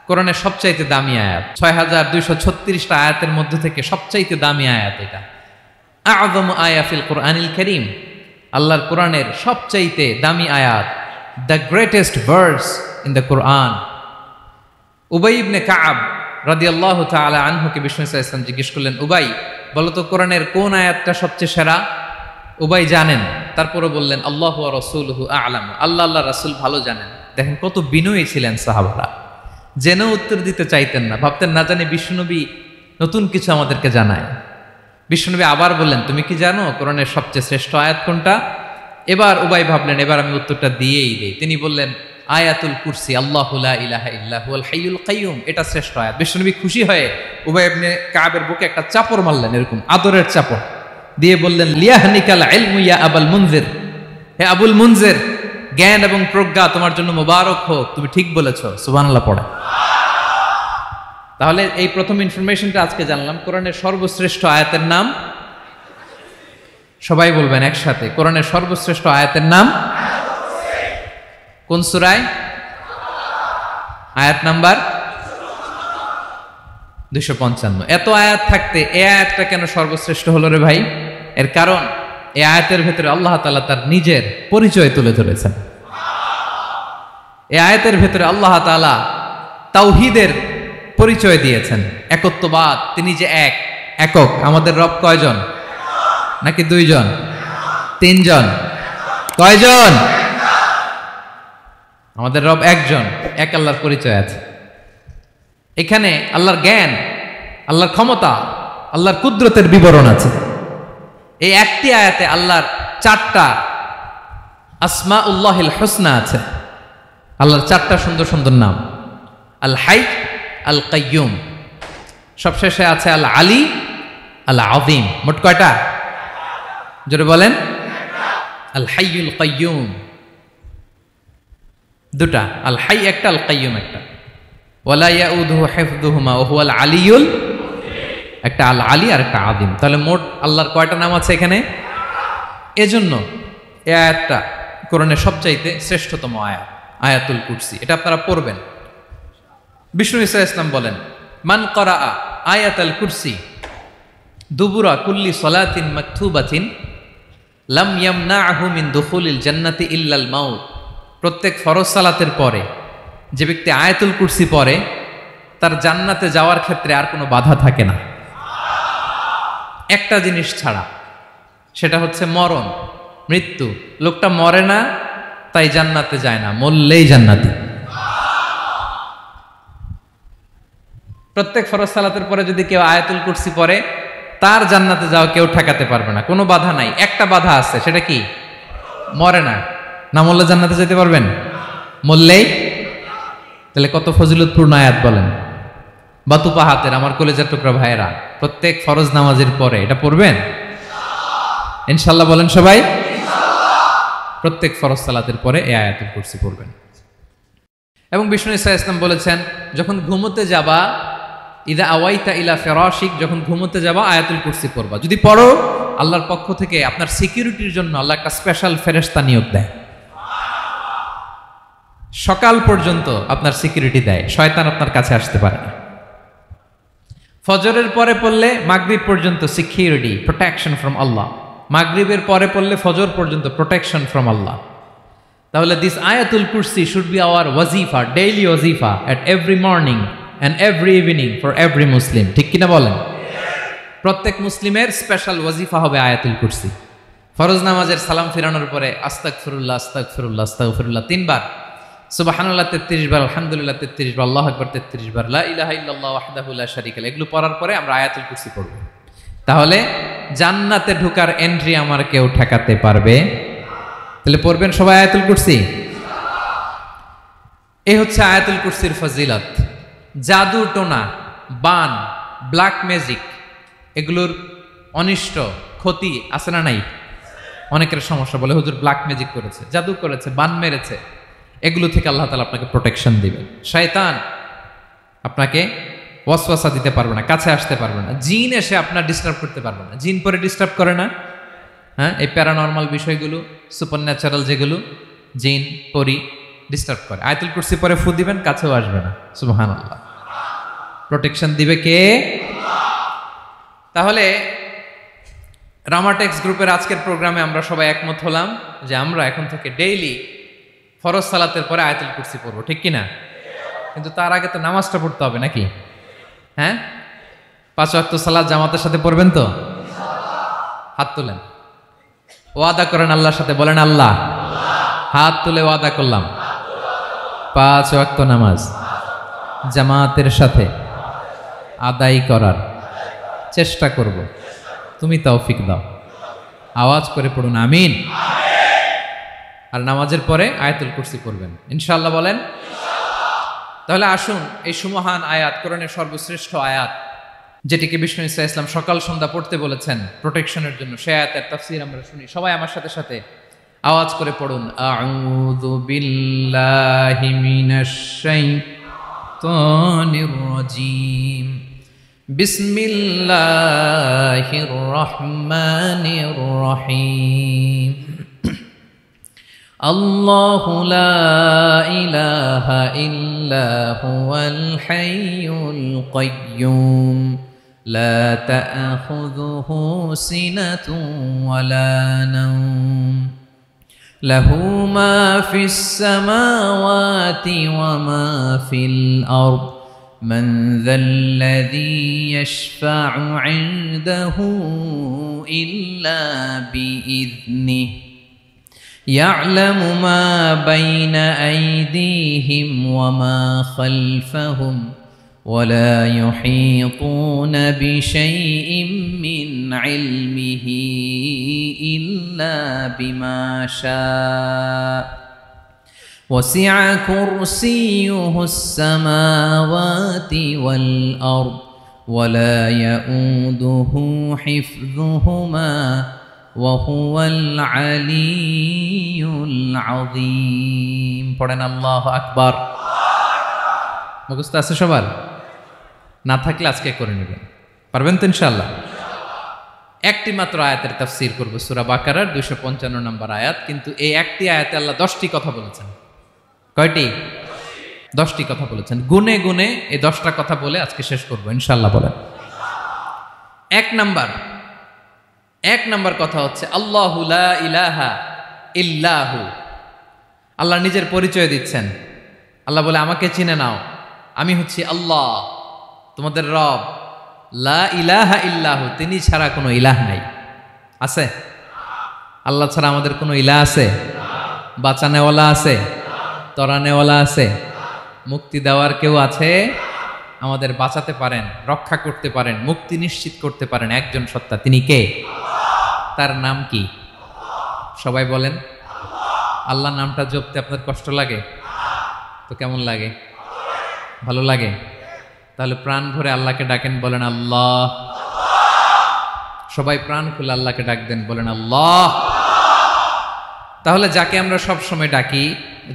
কোরআনের সবচাইতে দামি আয়াত, ৬,২৩৬টা আয়াতের মধ্যে থেকে সবচাইতে দামি আয়াত এটা। আযম আয়া ফিল কোরআনিল কারীম, আল্লাহর কোরআনের সবচাইতে দামি আয়াত, the greatest verse in the Quran. Ubai ibn Kab রাদিয়াল্লাহু তাআলা আনহুকে বিষ্ণু সাল্লাল্লাহু আলাইহি ওয়াসাল্লাম জিজ্ঞেস করলেন, উবাই বলো তো কোরআনের কোন আয়াতটা সবচেয়ে সেরা? উবাই জানেন, তারপরে বললেন আল্লাহু ওয়া রাসূলুহু আ'লাম, আল্লাহ আল্লাহ রাসূল ভালো জানেন। দেখেন কত বিনয়ী ছিলেন সাহাবারা, জেনেও উত্তর দিতে চাইতেন না, ভাবতেন না জানি বিষ্ণুনবী নতুন কিছু আমাদেরকে জানায়। বিষ্ণুনবী আবার বললেন, তুমি কি জানো কোরআনের সবচেয়ে শ্রেষ্ঠ আয়াত কোনটা? এবার উবাই ভাবলেন এবার আমি উত্তরটা দিয়েই দেই। তিনি বললেন আয়াতুল কুরসি, আল্লাহু লা ইলাহা ইল্লা হুয়াল হাইয়ুল কাইয়ুম, এটা শ্রেষ্ঠ আয়াত। বিষ্ণুনবী খুশি হয়ে উবাই ইবনে কাবের বুকে একটা চাপড় মারলেন, এরকম আদরের চাপড় দিয়ে বললেন, লিয়াহনিকাল ইলমু ইয়া আবুল মুনজির, হে আবুল মুনজির, জ্ঞান এবং প্রজ্ঞা তোমার জন্য মোবারক হোক, তুমি ঠিক বলেছো। সুবহানাল্লাহ পড়ে। তাহলে এই প্রথম ইনফরমেশনটা আজকে জানলাম, কোরআনের সর্বশ্রেষ্ঠ আয়াতের নাম, সবাই বলবেন একসাথে, কোরআনের সর্বশ্রেষ্ঠ আয়াতের নাম কোন সূরায়? আয়াত নাম্বার 255। এত আয়াত থাকতে এই আয়াতটা কেন সর্বশ্রেষ্ঠ হলো রে ভাই? এর কারণ এই আয়াতের ভেতরে আল্লাহ তাআলা তার নিজের পরিচয় তুলে ধরেছেন। এই আয়াতের ভেতরে আল্লাহ তাআলা তাওহীদের পরিচয় দিয়েছেন, একত্ববাদ, তিনি যে একক। আমাদের রব কয়জন? নাকি দুইজন? তিনজন? কয়জন? আমাদের রব একজন, এক আল্লাহর পরিচয় আছে। এখানে আল্লাহর জ্ঞান, আল্লাহর ক্ষমতা, আল্লাহর কুদরতের বিবরণ আছে। এই একটি আয়াতে আল্লাহর 4টা আসমাউল্লাহিল হুসনা আছে, আল্লাহর 4টা সুন্দর সুন্দর নাম, আল হাই, আল কাইয়ুম, সবশেষে আছে আল আলী, আল আযীম। মোট কয়টা? জোরে বলেন। আল হাইয়ুল কাইয়ুম দুটা, আল হাই একটা, আল কাইয়ুম একটা। ওয়ালা ইয়াউদুহু হিফযুহুমা ওয়া হুয়াল আলিয়ুল, একটা আল আলী আর একটা আযীম। তাহলে মোট আল্লাহর কয়টা নাম আছে এখানে? এজন্য এই আয়াতটা কোরআনের সবচাইতে শ্রেষ্ঠতম আয়াত, আয়াতুল কুরসি। এটা আপনারা পড়বেন। বিষ্ণু ঈসা ইসলাম বলেন, মান ক্বারাআ আয়াতাল কুরসি দুবুরা কুল্লি সালাতিন মাকতুবাতিন লাম ইয়ামনাহু মিন দুখুলিল জান্নাতি ইল্লাল মাউত। প্রত্যেক ফরজ সালাতের পরে যে ব্যক্তি আয়াতুল কুরসি পড়ে তার জান্নাতে যাওয়ার ক্ষেত্রে আর কোনো বাধা থাকে না, একটা জিনিস ছাড়া, সেটা হচ্ছে মরণ, মৃত্যু। লোকটা মরে না তাই জান্নাতে যায় না, মরলেই জান্নাতি। প্রত্যেক ফরজ সালাতের পরে যদি কেউ আয়াতুল কুরসি পড়ে তার জান্নাতে যাওয়া কেউ ঠেকাতে পারবে না, কোনো বাধা নাই। একটা বাধা আছে, সেটা কি? মরে না। না মরলে জান্নাতে যেতে পারবেন? মরলেই। তাহলে কত ফজিলতপূর্ণ আয়াত বলেন। বাতুপা হাতের আমার কলেজার টুকরা ভাইয়েরা, প্রত্যেক ফরজ নামাজের পরে এটা পড়বেন ইনশাআল্লাহ। বলেন সবাই, প্রত্যেক ফরজ সালাতের পরে এই আয়াতুল কুরসি পড়বেন। এবং বিষ্ণু ঈসা ইসলাম বলেছেন, যখন ঘুমোতে যাবা, ইদা আওয়াইতা ইলা ফিরাশিক, যখন ঘুমোতে যাবা আয়াতুল কুরসি পড়বা। যদি পড়ো, আল্লাহর পক্ষ থেকে আপনার সিকিউরিটির জন্য আল্লাহ একটা স্পেশাল ফেরেশতা নিয়োগ দেয়, সকাল পর্যন্ত আপনার সিকিউরিটি দেয়, শয়তান আপনার কাছে আসতে পারে না। ফজরের পরে পড়লে মাগরিব পর্যন্ত সিকিউরিটি, প্রোটেকশন ফ্রম আল্লাহ। মাগরিবের পরে পড়লে ফজর পর্যন্ত প্রোটেকশন ফ্রম আল্লাহ। তাহলে দিস আয়াতুল কুরসি শুড বি আওয়ার ওয়াজিফা, ডেইলি ওয়াজিফা at every morning and every evening for every Muslim. ঠিক কিনা বলেন? প্রত্যেক মুসলিমের স্পেশাল ওয়াজিফা হবে আয়াতুল কুরসি। ফরজ নামাজের সালাম ফিরানোর পরে আস্তাগফিরুল্লাহ আস্তাগফিরুল্লাহ আস্তাগফিরুল্লাহ 3 বার, সুবহানাল্লাহ 33 বার, আলহামদুলিল্লাহ 33 বার, আল্লাহু আকবার 33 বার, লা ইলাহা ইল্লাল্লাহ ওয়াহদাহু লা শারীকা লাহু, এগুলো পড়ার পরে আমরা আয়াতুল কুরসি পড়ব। তাহলে জান্নাতে ঢোকার এন্ট্রি আমার কেউ ঠেকাতে পারবে। তাহলে পড়বেন সবাই আয়াতুল কুরসি। এই হচ্ছে আয়াতুল কুরসির ফজিলত। জাদু টোনা, বান, ব্ল্যাক ম্যাজিক, এগুলোর অনিষ্ট ক্ষতি আছে না নাই? অনেকের সমস্যা, বলে হুজুর ব্ল্যাক ম্যাজিক করেছে, জাদু করেছে, বান মেরেছে, এগুলো থেকে আল্লাহ তাআলা আপনাকে প্রোটেকশন দিবেন। শয়তান আপনাকে ওয়াসওয়াসা দিতে পারবে না, কাছে আসতে পারবে না। জিন এসে আপনার ডিস্টার্ব করতে পারবে না। জিন পরে ডিস্টার্ব করে না? হ্যাঁ, এই প্যারানর্মাল বিষয়গুলো, সুপারন্যাচারাল যেগুলো, জিন, পরি, ডিস্টার্ব করে। আয়াতুল কুরসি পরে ফু দিবেন, কাছেও আসবে না। সুবহানাল্লাহ। প্রোটেকশন দিবে কে? তাহলে রামাটেক্স গ্রুপের আজকের প্রোগ্রামে আমরা সবাই একমত হলাম যে আমরা এখন থেকে ডেইলি ফরজ সালাতের পরে আয়াতুল কুরসি পড়বো, ঠিক কিনা? কিন্তু তার আগে তো নামাজটা পড়তে হবে নাকি? হ্যাঁ, 5 ওয়াক্ত সালাত জামাতের সাথে পড়বেন তো? হাত তুলেন, ওয়াদা করেন আল্লাহর সাথে, বলেন আল্লাহ, হাত তুলে ওয়াদা করলাম 5 ওয়াক্ত নামাজ জামাতের সাথে আদায় করার চেষ্টা করব, তুমি তৌফিক দাও। আওয়াজ করে পড়ুন আমিন। আর নামাজের পরে আয়াতুল কুরসি পড়বেন ইনশাআল্লাহ, বলেন। তাহলে আসুন এই সুমহান আয়াত, কোরআনের সর্বশ্রেষ্ঠ আয়াত, যেটিকে বিষ্ণু ইসা ইসলাম সকাল সন্ধ্যা পড়তে বলেছেন প্রোটেকশনের জন্য, সে আয়াতের তাফসীর আমরা শুনি। সবাই আমার সাথে সাথে আওয়াজ করে পড়ুন, আউযু বিল্লাহি মিনাশ শাইতানির রাজীম, বিসমিল্লাহির রহমানির রহিম। আল্লাহু লা ইলাহা ইল্লা হুয়াল হাইয়ুল কাইয়্যুম লা তা'খুযুহু সিনাতুন ওয়ালা নাওম লাহু মা ফিস সামাওয়াতি ওয়া মা ফিল আরদ মান যাল্লাযী ইয়াশফা'ু 'ইনদাহু ইল্লা বিইذনিহি يعلم ما بين أيديهم وما خلفهم ولا يحيطون بشيء من علمه إلا بما شاء وسع كرسيه السماوات والأرض ولا يؤوده حفظهما وهو العلي العظيم। পড়েন আল্লাহু আকবার। মুখস্থ আছে সবার? না থাকলে আজকে করে নেবেন, পারবেন তো ইনশাআল্লাহ। একটি মাত্র আয়াতের তাফসীর করব, সূরা বাকারার 255 নম্বর আয়াত। কিন্তু এই একটি আয়াতে আল্লাহ 10টি কথা বলেছেন। কয়টি? 10টি কথা বলেছেন। গুনে গুনে এই 10টা কথা বলে আজকে শেষ করব ইনশাআল্লাহ। বলেন। এক নাম্বার কথা হচ্ছে আল্লাহু লা ইলাহা ইল্লাহু। আল্লাহ নিজের পরিচয় দিচ্ছেন। আল্লাহ বলে, আমাকে চিনে নাও, আমি হচ্ছি আল্লাহ তোমাদের রব। লা ইলাহা ইল্লাহু, তিনি ছাড়া কোনো ইলাহ নাই। আছে? আল্লাহ ছাড়া আমাদের কোনো ইলাহ আছে? বাঁচানেওয়ালা আছে? তরানেওয়ালা আছে? মুক্তি দেওয়ার কেউ আছে? আমাদের বাঁচাতে পারেন, রক্ষা করতে পারেন, মুক্তি নিশ্চিত করতে পারেন একজন সত্তা, তিনি কে? তার নাম কি? সবাই বলেন। আল্লাহ নামটা জপতে আপনার কষ্ট লাগে তো কেমন লাগে? ভালো লাগে? তাহলে প্রাণ ভরে আল্লাহকে ডাকেন, বলেন আল্লাহ। সবাই প্রাণ খুলে আল্লাহকে ডাক দেন, বলেন আল্লাহ। তাহলে যাকে আমরা সব সময় ডাকি,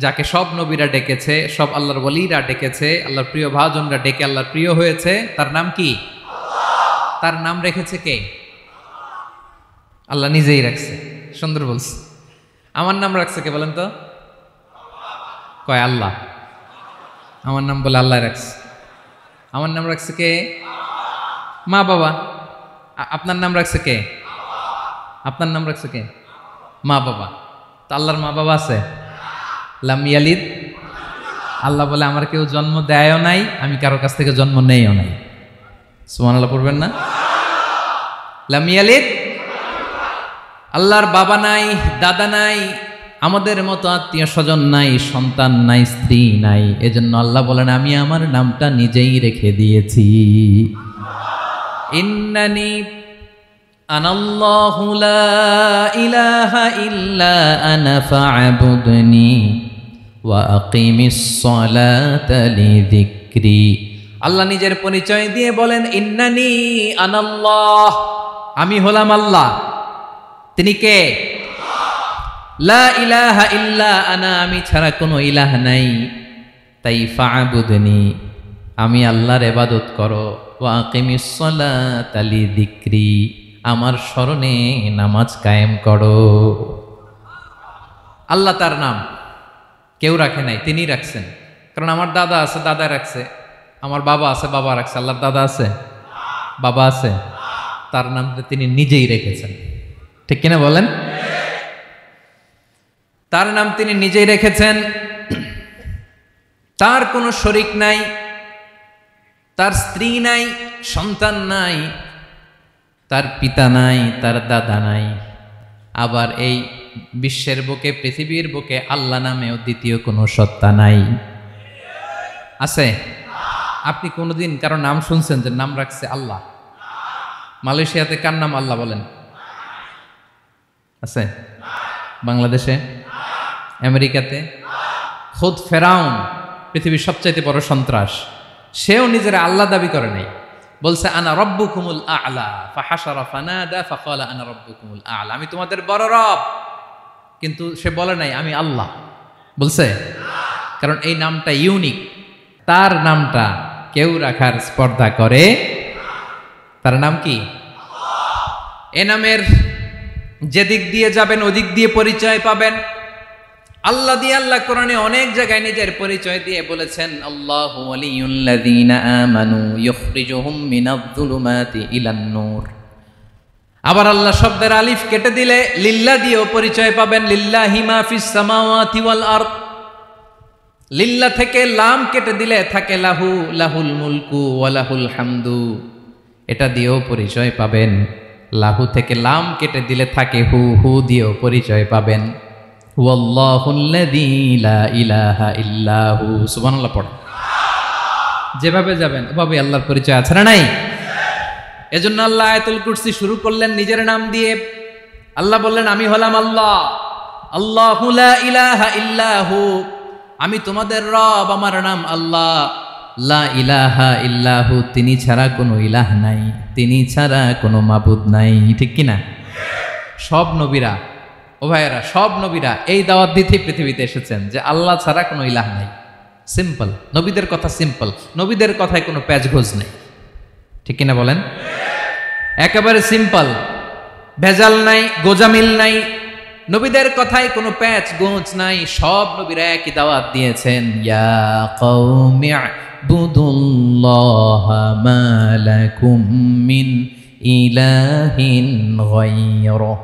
যাকে সব নবীরা ডেকেছে, সব আল্লাহর ওয়ালিরা ডেকেছে, আল্লাহর প্রিয় ভাজনরা ডেকে আল্লাহর প্রিয় হয়েছে, তার নাম কি? তার নাম রেখেছে কে? আল্লাহ নিজেই রাখছে। সুন্দর বলছে। আমার নাম রাখছে কে বলেন তো? কয় আল্লাহ। আমার নাম বলে আল্লাহ রাখছে। আমার নাম রাখছে কে? মা বাবা। আপনার নাম রাখছে কে? আপনার নাম রাখছে কে? মা বাবা। তো আল্লাহর মা বাবা আছে? লাম ইয়ালিদ। আল্লাহ বলে, আমার কেউ জন্ম দেয়ও নাই, আমি কারো কাছ থেকে জন্ম নেইও নাই। সুবহানাল্লাহ পড়বেন না? লাম ইয়ালিদ। আল্লাহর বাবা নাই, দাদা নাই, আমাদের মতো আত্মীয় স্বজন নাই, সন্তান নাই, স্ত্রী নাই। এজন্য আল্লাহ বলেন, আমি আমার নামটা নিজেই রেখে দিয়েছি। ইন্নানি আনাল্লাহু লা ইলাহা ইল্লা আনা ফা'বুদনি ওয়া আকিমিস সালাতা লিযিকরি। আল্লাহ নিজের পরিচয় দিয়ে বলেন, ইন্নানি আনাল্লাহ, আমি হলাম আল্লাহ। তিনি কে? লা ইলাহা ইল্লা আনা, আমি ছাড়া কোনো ইলাহ নাই। তাই ফা'বুদনি, আমি আল্লাহর ইবাদত করো। ওয়া আকিমিস সালাতা লিযিকরি, আমার স্মরণে নামাজ কায়েম করো। আল্লাহ তার নাম। কেউ রাখে নাই, তিনিই রাখছেন। কারণ আমার দাদা আছে, দাদা রাখছে, আমার বাবা আছে, বাবা রাখছে। আল্লাহর দাদা আছে, বাবা আছে, তার নামটা তিনি নিজেই রেখেছেন। ঠিক কিনা বলেন? তার নাম তিনি নিজেই রেখেছেন। তার কোনো শরীক নাই, তার স্ত্রী নাই, সন্তান নাই, তার পিতা নাই, তার দাদা নাই। আবার এই বিশ্বের বুকে, পৃথিবীর বুকে আল্লাহ নামেও দ্বিতীয় কোনো সত্তা নাই। আছে? আপনি কোনোদিন কারো নাম শুনছেন যে নাম রাখছে আল্লাহ? মালয়েশিয়াতে কার নাম আল্লাহ বলেন? আছে? বাংলাদেশে? আমেরিকাতে? খুদ ফেরাউন, পৃথিবীর সবচাইতে বড় সন্ত্রাস, সেও নিজের আল্লাহ দাবি করে নাই। বলছে আনা রব্বুকুমুল আ'লা, ফাহাশারা ফানাদা ফাকালা আনা রব্বুকুমুল আ'লা, আমি তোমাদের বড় রব। কিন্তু সে বলে নাই আমি আল্লাহ। বলছে? কারণ এই নামটা ইউনিক। তার নামটা কেউ রাখার স্পর্ধা করে। তার নাম কি? এ নামের যেদিক দিয়ে যাবেন ওদিক দিয়ে পরিচয় পাবেন। আল্লাহ দিয়ে আল্লাহ কোরআনে অনেক জায়গায় নিজের পরিচয় দিয়ে বলেছেন, আল্লাহু ওয়ালিয়ুল্লাযীনা আমানু ইখরিজুহুম মিনায-যুলুমাতি ইলান-নূর। আবার আল্লাহ শব্দের আলিফ কেটে দিলে লিল্লাহ দিয়েও পরিচয় পাবেন। লিল্লাহি মা ফিস সামাওয়াতি ওয়াল আরদ। লিল্লাহ থেকে লাম কেটে দিলে থাকে লাহু, লাহুল মুলকু ওয়া লাহুল হামদু, এটা দিয়েও পরিচয় পাবেন। লাহু থেকে লাম কেটে দিলে থাকে হু, হু দিয়েও পরিচয় পাবেন। হুয়াল্লাহুল্লাযী লা ইলাহা ইল্লাহু। সুবহানাল্লাহ পড়। যেভাবে যাবেন ওভাবে আল্লাহর পরিচয় আছে না নাই? এজন্য আল্লাহ আয়াতুল কুরসি শুরু করলেন নিজের নাম দিয়ে। আল্লাহ বললেন আমি হলাম আল্লাহ, আল্লাহু লা ইলাহা ইল্লাহু, আমি তোমাদের রব, আমার নাম আল্লাহ। লা ইলাহা ইল্লাহু, তিনি ছাড়া কোনো ইলাহ নাই, তিনি ছাড়া কোনো মাবুদ নাই। ঠিক কিনা? সব নবীরা, ও ভাইয়েরা, সব নবীরা এই দাওয়াত দিতে পৃথিবীতে এসেছেন যে আল্লাহ ছাড়া কোনো ইলাহ নাই। সিম্পল, নবীদের কথা সিম্পল, নবীদের কথায় কোনো প্যাচগোজ নেই। ঠিক কিনা বলেন? একেবারে সিম্পল, ভেজাল নাই, গোজামিল নাই, নবীদের কথায় কোনো প্যাচ গোঁচ নাই। সব নবীরা একই দাওয়াত দিয়েছেন, ইয়া কওমি ইবুদুল্লাহা মা লাকুম মিন ইলাহিন গায়রুহু।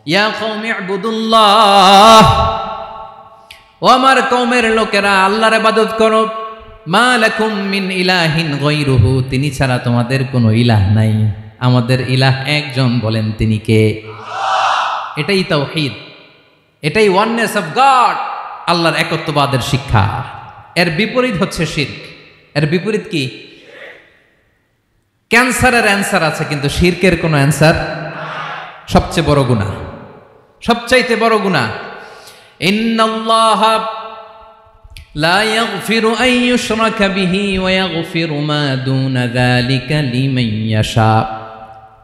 ইয়া কওমি ইবুদুল্লাহ, ও আমার কওমের লোকেরা আল্লাহর ইবাদত করো। মা লাকুম মিন ইলাহিন গায়রুহু, তিনি ছাড়া তোমাদের কোনো ইলাহ নাই। আমাদের ইলাহ একজন, বলেন তিনি কে? এটাই তাওহীদ, এটাই ওয়াননেস অফ গড, আল্লাহর একত্ববাদের শিক্ষা। এর বিপরীত হচ্ছে শিরক। এর বিপরীত কি? ক্যান্সারের অ্যান্সার আছে কিন্তু শিরকের কোনো অ্যান্সার। সবচেয়ে বড় গুনাহ, সবচাইতে বড় গুনাহ। ইন্নাল্লাহা লা ইয়াগফিরু আন ইউশরাকা বিহি ওয়া ইয়াগফিরু মা দুনা যালিকা লিমান ইয়াশা।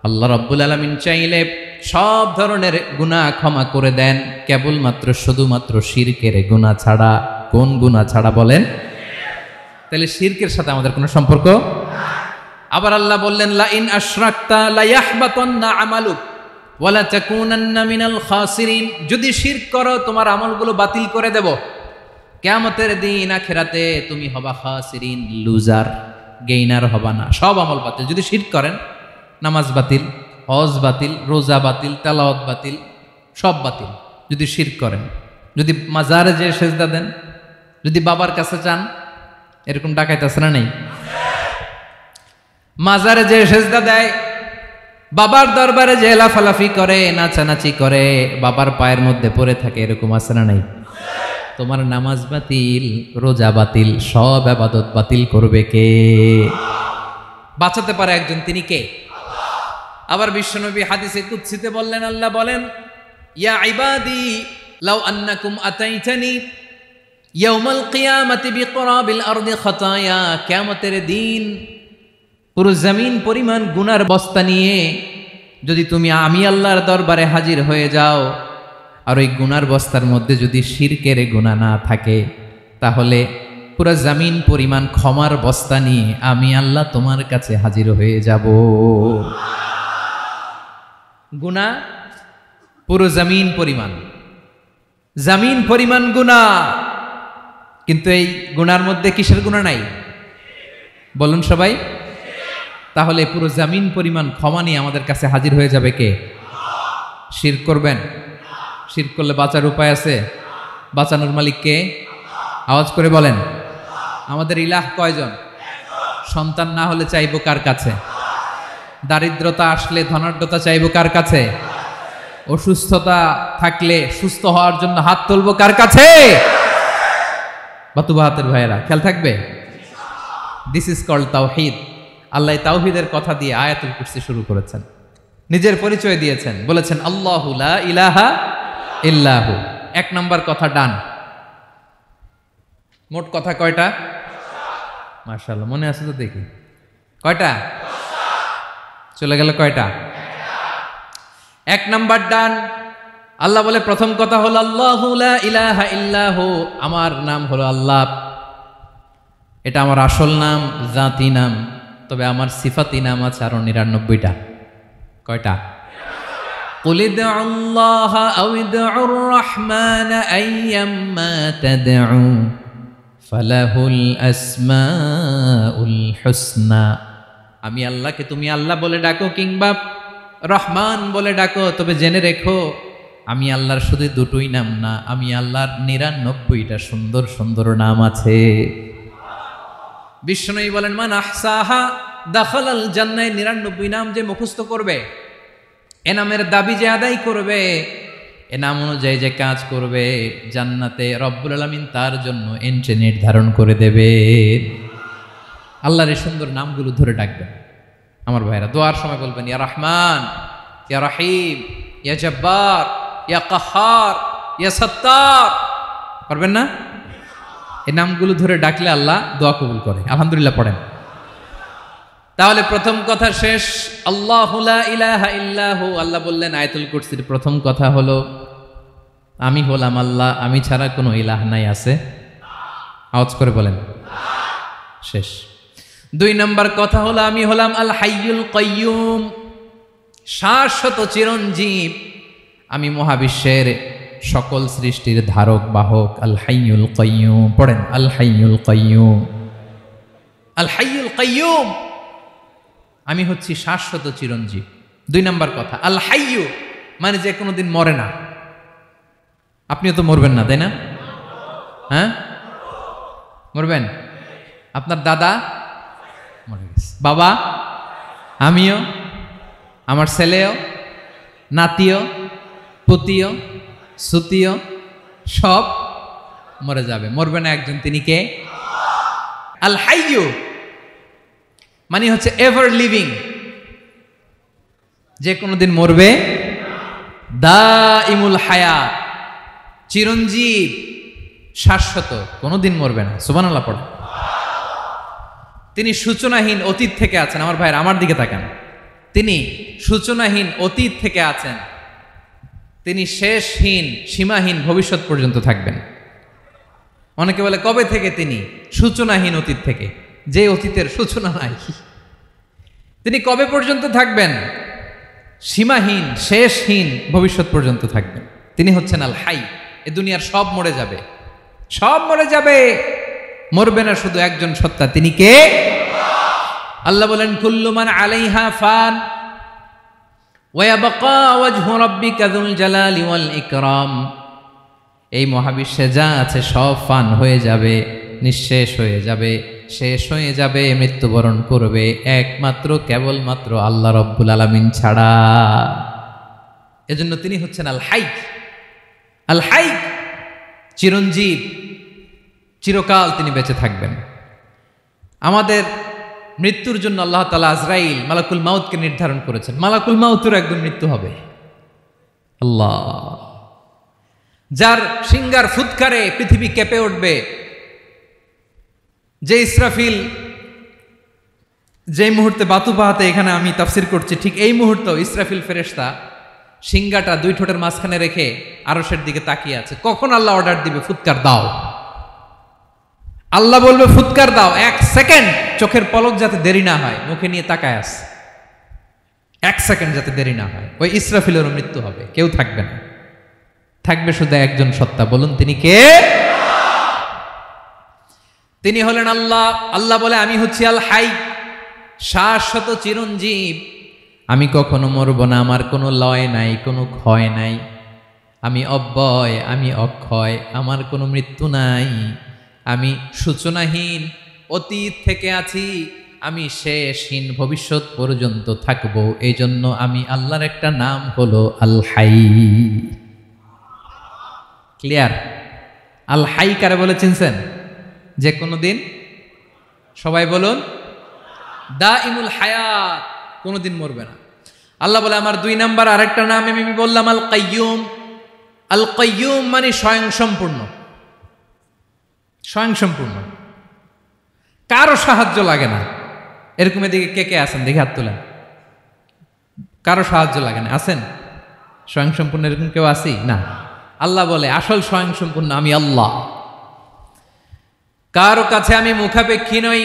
আল্লাহ রাব্বুল আলামিন চাইলে সব ধরনের গুনাহ ক্ষমা করে দেন, কেবলমাত্র শুধুমাত্র শিরকের গুনাহ ছাড়া। কোন গুনাহ ছাড়া বলেন? তাহলে শিরকের সাথে আমাদের কোনো সম্পর্ক। আবার আল্লাহ বললেন, লা ইন আশরাকতা লা ইয়াহবাতান্না আমালুক ওয়া লা তাকুনান্না মিনাল খাসিরিন। যদি শিরক করো তোমার আমলগুলো বাতিল করে দেব, কিয়ামতের দিন আখিরাতে তুমি হবা খাসিরিন, লুজার, গেইনার হবা না। সব আমল বাতিল যদি শিরক করেন। নামাজ বাতিল, হজ বাতিল, রোজা বাতিল, তেলাওয়াত বাতিল, সব বাতিল যদি শিরক করেন। যদি মাজারে যে সেজদা দেন, যদি বাবার কাছে চান, এরকম ডাকাইতে আছে না নেই? মাজারে যে সেজদা দেয়, বাবার দরবারে যে লাফালাফি করে, নাচানাচি করে, বাবার পায়ের মধ্যে পড়ে থাকে, এরকম আছে না নাই? তোমার নামাজ বাতিল, রোজা বাতিল, সব ইবাদত বাতিল করবে কে? বাঁচাতে পারে একজন, তিনি কে? আবার বিশ্বনবী হাদিসে কুদসিতে বললেন, আল্লাহ বলেন, ইয়া ইবাদি লাউ আন্নাকুম আতাইতানি ইয়াউমাল কিয়ামাতি বিকরাবিল আরদি খাতায়া। কিয়ামতের দিন পুরো জমিন পরিমাণ গুনার বস্তা নিয়ে যদি তুমি আমি আল্লাহর দরবারে হাজির হয়ে যাও, আর ওই গুনার বস্তার মধ্যে যদি শিরকের গুনাহ না থাকে, তাহলে পুরো জমিন পরিমাণ ক্ষমার বস্তা নিয়ে আমি আল্লাহ তোমার কাছে হাজির হয়ে যাব। গুনাহ পুরো জমিন পরিমাণ, জমিন পরিমাণ গুনাহ। কিন্তু এই গুনার মধ্যে কিসের গুনাহ নাই? বলুন সবাই। তাহলে পুরো জামিন পরিমাণ ক্ষমা নিয়ে আমাদের কাছে হাজির হয়ে যাবে কে? শিরক করবেন? শিরক করলে বাঁচার উপায় আছে? বাঁচানোর মালিক কে? আওয়াজ করে বলেন। আমাদের ইলাহ কয়জন? সন্তান না হলে চাইবো কার কাছে? দারিদ্রতা আসলে ধনাঢ্যতা চাইবো কার কাছে? অসুস্থতা থাকলে সুস্থ হওয়ার জন্য হাত তুলবো কার কাছে? বাতুবাহাতের ভাইয়েরা খেয়াল থাকবে। দিস ইজ কল্ড তাওহীদ। আল্লাহ তাওহীদের কথা দিয়ে আয়াতুল কুরসি শুরু করেছেন, নিজের পরিচয় দিয়েছেন, বলেছেন আল্লাহু লা ইলাহা ইল্লাহু। এক নাম্বার কথা ডান। মোট কথা কয়টা? মাশাআল্লাহ, মনে আছে তো দেখি। কয়টা? চলে গেল কয়টা? এক নাম্বার ডান। আল্লাহ বলে প্রথম কথা হলো আল্লাহু লা ইলাহা ইল্লাহু, আমার নাম হলো আল্লাহ। এটা আমার আসল নাম, জাতি নাম। তবে আমার সিফাতি নাম আছে আরো ৯৯টা। কয়টা? কুল ইদউল্লাহ আও ইদউর রহমান আইয়াম্মা তাদউ ফালাহুল আসমাউল হুসনা। আমি আল্লাহকে তুমি আল্লাহ বলে ডাকো কিংবা রহমান বলে ডাকো, তবে জেনে রেখো আমি আল্লাহর শুধু দুটোই নাম না, আমি আল্লাহর ৯৯টা সুন্দর সুন্দর নাম আছে। বিষ্ণুই বলেন মান আহসাহা দাখালাল জান্নাহ। ৯৯ নাম যে মুখস্থ করবে, এ নামের দাবি যে আদায় করবে, এ নাম অনুযায়ী যে কাজ করবে, জান্নাতে রব্বুল আলামিন তার জন্য এন্ট্রি নির্ধারণ করে দেবে। আল্লাহর এই সুন্দর নামগুলো ধরে ডাকবেন। আমার ভাইরা দোয়ার সময় বলবেন ইয়া রহমান, ইয়া রহিম, ইয়া জব্বার, ইয়া কাহ্হার, ইয়া সত্তার। পারবেন না? এই নামগুলো ধরে ডাকলে আল্লাহ দোয়া কবুল করে। আলহামদুলিল্লাহ পড়েন। তাহলে প্রথম কথা শেষ। আল্লাহু লা ইলাহা ইল্লাহু। আল্লাহ বললেন আয়াতুল কুরসির প্রথম কথা হলো আমি হলাম আল্লাহ, আমি ছাড়া কোনো ইলাহ নাই। আছে? আওয়াজ করে বলেন। শেষ। ২ নম্বর কথা হলো আমি হলাম আল হাইয়ুল কাইয়ুম, শাশ্বত চিরঞ্জীব। আমি মহাবিশ্বের সকল সৃষ্টির ধারক বাহক। আল হাইয়ুল কাইয়ুম। পড়েন আল হাইয়ুল কাইয়ুম। আল হাইয়ুল কাইয়ুম, আমি হচ্ছি শাশ্বত চিরঞ্জীব। ২ নম্বর কথা আল হাইয়ু মানে যে কোনোদিন মরে না। আপনিও তো মরবেন না, তাই না? হ্যাঁ, মরবেন। আপনার দাদা মরে গেছে, বাবা, আমিও, আমার ছেলেও, নাতিও, পুতিও, সুতিও সব মরে যাবে। মরবে না একজন, তিনি কে? আল হাইয়ু মানে হচ্ছে এভার লিভিং, যে কোনোদিন মরবে। দাইমুল হায়াত, চিরঞ্জীব, শাশ্বত, কোনোদিন মরবে না। সুবহানাল্লাহ পড়ে। তিনি সূচনাহীন অতীত থেকে আছেন। আমার ভাইয়ের আমার দিকে তাকান। তিনি সূচনাহীন অতীত থেকে আছেন। তিনি শেষহীন সীমাহীন ভবিষ্যৎ পর্যন্ত থাকবেন। অনেকে বলে কবে থেকে? তিনি সূচনাহীন অতীত থেকে, যে অতীতের সূচনা নাই। তিনি কবে পর্যন্ত থাকবেন? সীমাহীন শেষহীন ভবিষ্যৎ পর্যন্ত থাকবেন। তিনি হচ্ছেন আল হাই। এ দুনিয়ার সব মরে যাবে, সব মরে যাবে, মরবে না শুধু একজন সত্তা। তিনি কে? আল্লাহ বলেন কুল্লু মান আলাইহা ফান ওয়া ইয়াবকা ওয়াজহু রাব্বিকা যুল জালালি ওয়াল ইকরাম। এই মহাবিশ্বে যা আছে সব ফান হয়ে যাবে, নিঃশেষ হয়ে যাবে, শেষ হয়ে যাবে, মৃত্যুবরণ করবে, একমাত্র কেবলমাত্র আল্লাহ রব্বুল আলামিন ছাড়া। এজন্য তিনি হচ্ছেন আল হাই। আল হাই চিরঞ্জীব, চিরকাল তিনি বেঁচে থাকবেন। আমাদের মৃত্যুর জন্য আল্লাহ তাআলা আজরাইল মালাকুল মাউতকে নির্ধারণ করেছেন। মালাকুল মাউতের একদম মৃত্যু হবে। আল্লাহ, যার সিংগার ফুৎকারে পৃথিবী কেঁপে উঠবে, যে ইসরাফিল যে মুহূর্তে বাতু পাহাতে এখানে আমি তাফসির করছি, ঠিক এই মুহূর্তে ইসরাফিল ফেরেশতা সিংগাটা 2 ঠোঁটের মাঝখানে রেখে আরশের দিকে তাকিয়ে আছে। কখন আল্লাহ অর্ডার দিবে ফুৎকার দাও, আল্লাহ বলবে ফুৎকার দাও, 1 সেকেন্ড চোখের পলক যাতে দেরি না হয়, মুখে নিয়ে তাকায় আছে, 1 সেকেন্ড যাতে দেরি না হয়, ওই ইসরাফিলেরও মৃত্যু হবে, কেউ থাকবে না, থাকবে শুধু একজন সত্তা। বলুন তিনি কে? তিনি হলেন আল্লাহ। আল্লাহ বলে আমি হচ্ছি আল হাই, শাশ্বত চিরঞ্জীব। আমি কখনো মরব না, আমার কোনো লয় নাই, কোনো ক্ষয় নাই। আমি অব্যয়, আমি অক্ষয়, আমার কোনো মৃত্যু নাই। আমি সূচনাহীন, অতীত থেকে আছি, আমি শেষহীন, ভবিষ্যৎ পর্যন্ত থাকব। এই জন্য আমি আল্লাহর একটা নাম হলো আল হাই। ক্লিয়ার? আল হাই কারে বলে চিনছেন? যে কোনো দিন, সবাই বলুন, দাইমুল হায়াত, কোনোদিন মরবে না। আল্লাহ বলে আমার 2 নাম্বার আরেকটা নাম আমি বললাম আল কাইয়ুম। আল কাইয়ুম মানে স্বয়ং সম্পূর্ণ। স্বয়ং সম্পূর্ণ, কারো সাহায্য লাগে না। এরকম এদিকে কে কে আছেন দেখে হাত তোলেন। কারো সাহায্য লাগে না, আছেন? স্বয়ং সম্পূর্ণ এরকম কেউ আছি না? আল্লাহ বলে আসল স্বয়ং সম্পূর্ণ আমি আল্লাহ। কারো কাছে আমি মুখাপেক্ষী নই।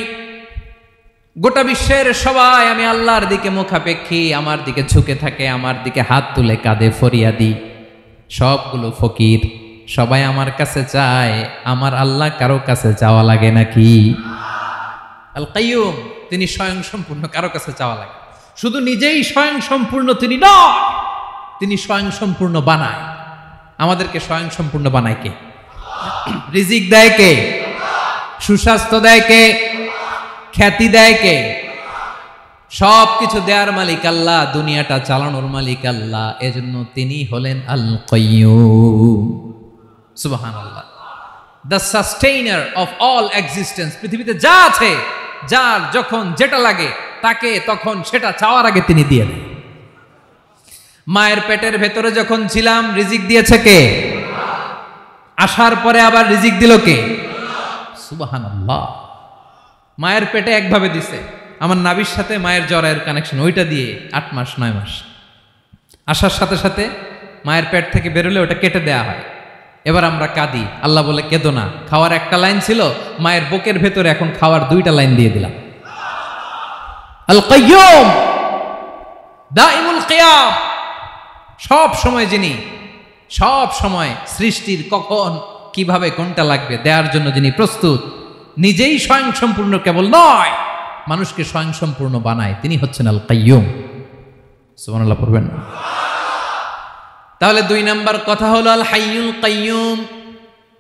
গোটা বিশ্বের সবাই আমি আল্লাহর দিকে মুখাপেক্ষী, আমার দিকে ঝুঁকে থাকে, আমার দিকে হাত তুলে কাঁধে ফরিয়াদি। সবগুলো ফকির, সবাই আমার কাছে চায়। আমার আল্লাহ কারো কাছে চাওয়া লাগে নাকি? আল কাইয়ুম, তিনি স্বয়ং সম্পূর্ণ, কারো কাছে চাওয়া লাগে। শুধু নিজেই স্বয়ং সম্পূর্ণ তিনি নয়, তিনি স্বয়ং সম্পূর্ণ বানায়। আমাদেরকে স্বয়ং সম্পূর্ণ বানায় কে? রিজিক দেয় কে? সুস্বাস্থ্য দেয় কে? খ্যাতি দেয় কে? সব কিছু দেওয়ার মালিক আল্লাহ, দুনিয়াটা চালানোর মালিক আল্লাহ। এজন্য তিনি হলেন আল কাইয়ুম। সুবহানাল্লাহ। The sustainer of all existence. পৃথিবীতে যা আছে, যার যখন যেটা লাগে তাকে তখন সেটা চাওয়ার আগে তিনি দিয়ে দেন। মায়ের পেটের ভেতরে যখন ছিলাম রিজিক দিয়েছে কে? আসার পরে আবার রিজিক দিল কে? সুবহানাল্লাহ। মায়ের পেটে একভাবে দিছে, আমার নাভির সাথে মায়ের জরায়ুর কানেকশন, ওইটা দিয়ে 8 মাস 9 মাস। আসার সাথে সাথে মায়ের পেট থেকে বেরোলে ওটা কেটে দেয়া হয়। এবার আমরা কাঁদি, আল্লাহ বলে কেঁদো না, খাওয়ার একটা লাইন ছিল, মায়ের বুকের ভেতরে এখন খাওয়ার 2টা লাইন দিয়ে দিলাম। আল কাইয়ুম, দাইমুল কিয়াম, সব সময় যিনি, সব সময় সৃষ্টির কখন কিভাবে কোনটা লাগবে দেওয়ার জন্য যিনি প্রস্তুত, নিজেই স্বয়ং সম্পূর্ণ কেবল নয়, মানুষকে স্বয়ং সম্পূর্ণ বানায়, তিনি হচ্ছেন আল কাইয়ুম। সুবহানাল্লাহ পড়বেন না? তাহলে 2 নাম্বার কথা হলো আল হাইয়ুল কাইয়ুম।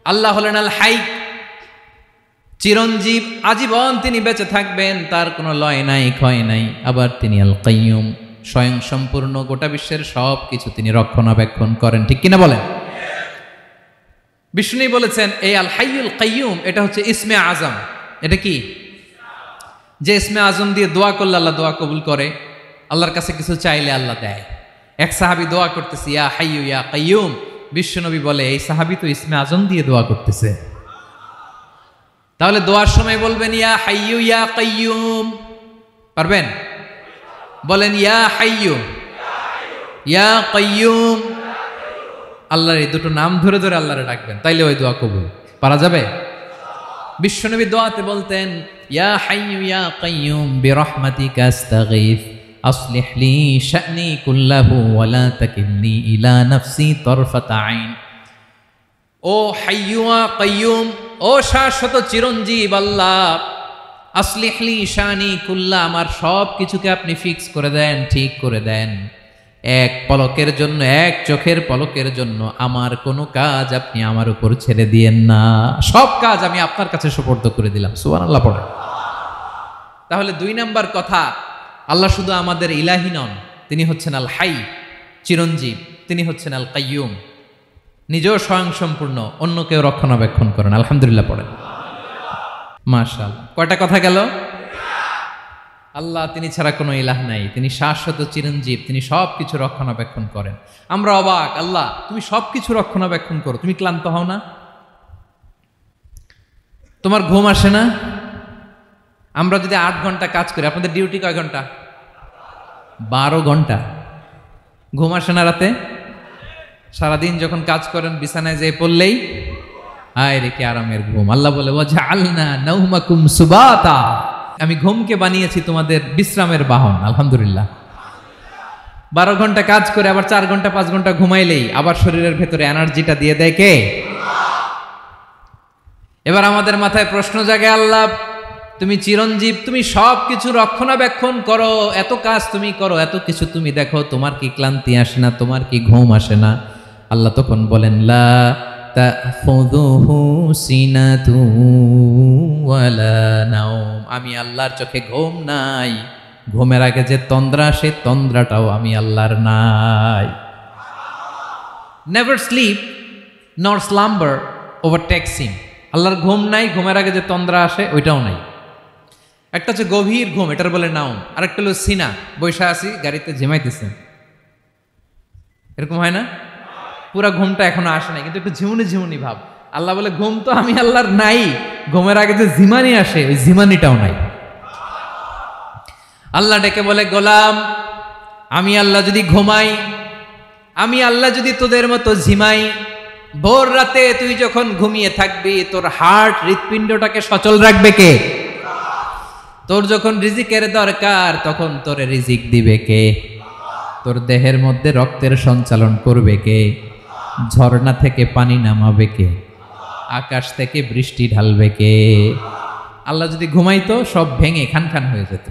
আল্লাহ হলেন আল হাই, চিরঞ্জীব, আজীবন তিনি বেঁচে থাকবেন, তার কোনো লয় নাই, ক্ষয় নাই। আবার তিনি আল কাইয়ুম, স্বয়ং সম্পূর্ণ, গোটা বিশ্বের সব কিছু তিনি রক্ষণাবেক্ষণ করেন। ঠিক কিনা বলেন? বিষ্ণু বলেছেন এই আল হাইয়ুল কাইয়ুম এটা হচ্ছে ইসমে আজম। এটা কি? যে ইসমে আজম দিয়ে দোয়া করলে আল্লাহ দোয়া কবুল করে, আল্লাহর কাছে কিছু চাইলে আল্লাহ দেয়। এক সাহাবী দোয়া করতেছে ইয়া হাইয়ু ইয়া কাইয়ুম, বিশ্বনবী বলে এই সাহাবী তো ইসমে আজম দিয়ে দোয়া করতেছে। তাহলে দোয়ার সময় বলবেন ইয়া হাইয়ু ইয়া কাইয়ুম, পারবেন? বলেন ইয়া হাইয়ু ইয়া কাইয়ুম। আল্লাহর এই দুটো নাম ধরে ধরে আল্লাহরে ডাকবেন, তাইলে ওই দোয়া কবুল। পারা যাবে? বিশ্বনবী দোয়াতে বলতেন ইয়া হাইয়ু ইয়া কাইয়ুম বিরহমাতিকা আস্তাগীথ আসলিহ লি শা'নি কুল্লাহু ওয়া লা তাকিলনি ইলা নাফসি তারফাতা আইন। ও হাইয়ু ওয়া কাইয়ুম, ও শাশ্বত চিরঞ্জীব আল্লাহ, আসলিহ লি শা'নি কুল্লা, আমার সব কিছুকে আপনি ফিক্স করে দেন, ঠিক করে দেন। এক পলকের জন্য, এক চোখের পলকের জন্য আমার কোনো কাজ আপনি আমার উপর ছেড়ে দিয়েন না, সব কাজ আমি আপনার কাছে সুপর্দ করে দিলাম। সুবহানাল্লাহ পড়ে। তাহলে 2 নাম্বার কথা, আল্লাহ শুধু আমাদের ইলাহি নন, তিনি হচ্ছেন আল হাই, চিরঞ্জীব, তিনি হচ্ছেন আল কাইয়ুম, নিজেও স্বয়ং সম্পূর্ণ, অন্যকেও রক্ষণাবেক্ষণ করেন। আলহামদুলিল্লাহ পড়েন। মাশাআল্লাহ। কয়টা কথা গেল? আল্লাহ তিনি ছাড়া কোনো ইলাহ নাই, তিনি শাশ্বত চিরঞ্জীব, তিনি সব কিছু রক্ষণাবেক্ষণ করেন। আমরা অবাক, আল্লাহ তুমি সব কিছু রক্ষণাবেক্ষণ করো, তুমি ক্লান্ত হও না? তোমার ঘুম আসে না? আমরা যদি 8 ঘন্টা কাজ করি, আপনাদের ডিউটি কয় ঘন্টা? 12 ঘন্টা। ঘুম আসে না রাতে? সারাদিন যখন কাজ করেন বিছানায় যেয়ে পড়লেই হায় রে কি আরামের ঘুম। আল্লাহ বলে ওয়াজআলনা নাওমাকুম সুবাতা, আমি ঘুমকে বানিয়েছি তোমাদের বিশ্রামের বাহন। আলহামদুলিল্লাহ। 12 ঘন্টা কাজ করে আবার 4 ঘন্টা 5 ঘন্টা ঘুমাইলেই আবার শরীরের ভেতরে এনার্জিটা দিয়ে দেয় কে? এবার আমাদের মাথায় প্রশ্ন জাগে, আল্লাহ তুমি চিরঞ্জীব, তুমি সব কিছু রক্ষণাবেক্ষণ করো, এত কাজ তুমি করো, এত কিছু তুমি দেখো, তোমার কি ক্লান্তি আসে না, তোমার কি ঘুম আসে না? আল্লাহ তখন বলেন, লা তাখুযুহু সিনাতু ওয়ালা নাওম, আমি আল্লাহর চোখে ঘুম নাই, ঘুমের আগে যে তন্দ্রা, সে তন্দ্রাটাও আমি আল্লাহর নাই। নেভার স্লিপ নর স্লাম্বার ওভারটেকস হিম, আল্লাহর ঘুম নাই, ঘুমের আগে যে তন্দ্রা আসে ওইটাও নাই। একটা হচ্ছে গভীর ঘুম, এটার বলে নাওম, আরেকটা হলো সিনা, বৈশা আছি গাড়িতে ঝিমাইতেছেন, এরকম হয় না? পুরা ঘুমটা এখনো আসে নাই, কিন্তু একটু ঝিমুনি ঝিমুনি ভাব। আল্লাহ বলে ঘুম তো আমি আল্লাহর নাই, ঘুমের আগে যে ঝিমানি আসে ওই ঝিমানিটাও নাই। আল্লাহ ডেকে বলে, গোলাম আমি আল্লাহ যদি ঘুমাই, আমি আল্লাহ যদি তোদের মতো ঝিমাই, ভোর রাতে তুই যখন ঘুমিয়ে থাকবি, তোর হার্ট হৃৎপিণ্ডটাকে সচল রাখবে কে? তোর যখন রিজিকের দরকার তখন তোর রিজিক দিবে কে? তোর দেহের মধ্যে রক্তের সঞ্চালন করবে কে? ঝর্ণা থেকে পানি নামাবে কে? আকাশ থেকে বৃষ্টি ঢালবে কে? আল্লাহ যদি ঘুমাইতো সব ভেঙে খান খান হয়ে যেত।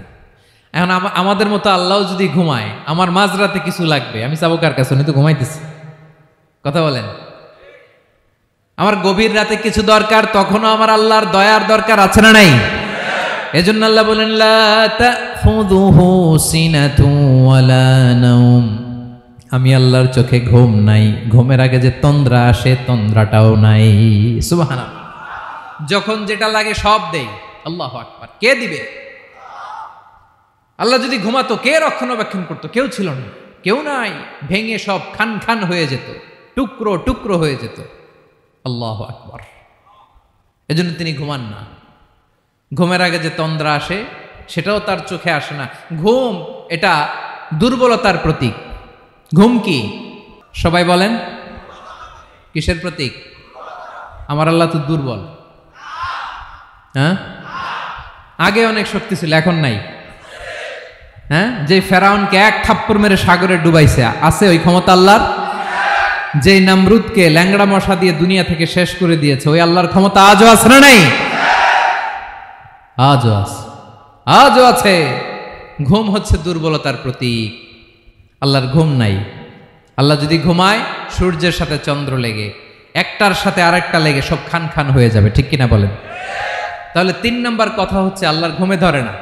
এখন আমাদের মতো আল্লাহ যদি ঘুমায়, আমার মাঝরাতে কিছু লাগবে, আমি যাবো কার কাছে? উনি তো ঘুমাইতেছি। কথা বলেন। আমার গভীর রাতে কিছু দরকার, তখনও আমার আল্লাহর দয়ার দরকার আছে না নাই? এজন্য আল্লাহ বলেন, লা তাখুযুহু সিনাতু ওয়ালা নাওম, আমি আল্লাহর চোখে ঘুম নাই, ঘুমের আগে যে তন্দ্রা আসে তন্দ্রাটাও নাই। সুবহানাল্লাহ। যখন যেটা লাগে সব দেই। আল্লাহু আকবার। কে দিবে? আল্লাহ যদি ঘুমাতো, কে রক্ষণাবেক্ষণ করতো? কেউ ছিল না, কেউ নাই, ভেঙে সব খান খান হয়ে যেত, টুকরো টুকরো হয়ে যেত। আল্লাহু আকবার। এজন্য তিনি ঘুমান না। ঘুমের আগে যে তন্দ্রা আসে সেটাও তার চোখে আসে না। ঘুম এটা দুর্বলতার প্রতীক। ঘুম কি? সবাই বলেন, কিসের প্রতীক? আমার আল্লাহ তো দুর্বল। হ্যাঁ, আগে অনেক শক্তি ছিল, এখন নাই। হ্যাঁ, যে ফেরাউনকে এক থাপ্পড় মেরে সাগরে ডুবাইছে, আছে ওই ক্ষমতা আল্লাহর? যে নামরুদকে ল্যাংড়া মশা দিয়ে দুনিয়া থেকে শেষ করে দিয়েছে, ওই আল্লাহর ক্ষমতা আজও আছে না নাই? আজও আছে, আজও আছে। ঘুম হচ্ছে দুর্বলতার প্রতীক। আল্লাহর ঘুম নাই। আল্লাহ যদি ঘুমায়, সূর্যের সাথে চন্দ্র লেগে, একটার সাথে আরেকটা লেগে সব খান খান হয়ে যাবে, ঠিক কিনা বলেন? তাহলে 3 নম্বর কথা হচ্ছে, আল্লাহর ঘুমে ধরে না।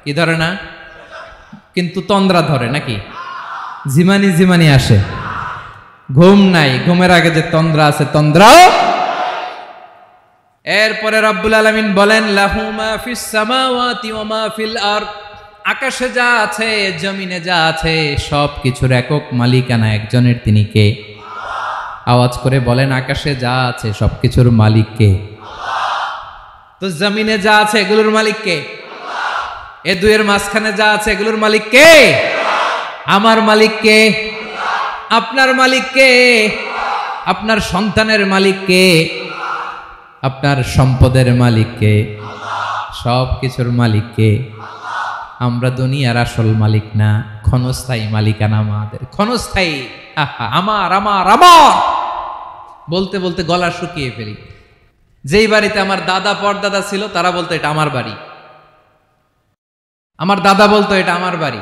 কি ধরে না? কিন্তু তন্দ্রা ধরে নাকি? জিমানি জিমানি আসে। ঘুম নাই, ঘুমের আগে যে তন্দ্রা আছে তন্দ্রাও। এরপরে রব্বুল আলামিন বলেন, লাহু মা ফিস সামাওয়াতি ওয়া মা ফিল আরদ, আকাশে যা আছে জমিনে যা আছে সব কিছুর একক মালিকানা একজনের, তিনি কে? আওয়াজ করে বলেন, আকাশে যা আছে সব কিছুর মালিক কে? তো জমিনে যা আছে এগুলোর মালিক কে? এ দুয়ের মাঝখানে যা আছে এগুলোর মালিক কে? আমার মালিক কে? আপনার মালিক কে? আপনার সন্তানের মালিক কে? আপনার সম্পদের মালিক কে? সব কিছুর মালিক কে? আমরা দুনিয়ার আসল মালিক না, ক্ষণস্থায়ী মালিকানা আমাদের। ক্ষণস্থায়ী। আমার আমার আমার বলতে বলতে গলা শুকিয়ে ফেলি। যেই বাড়িতে আমার দাদা পরদাদা ছিল, তারা বলতো এটা আমার বাড়ি। আমার দাদা বলতো এটা আমার বাড়ি,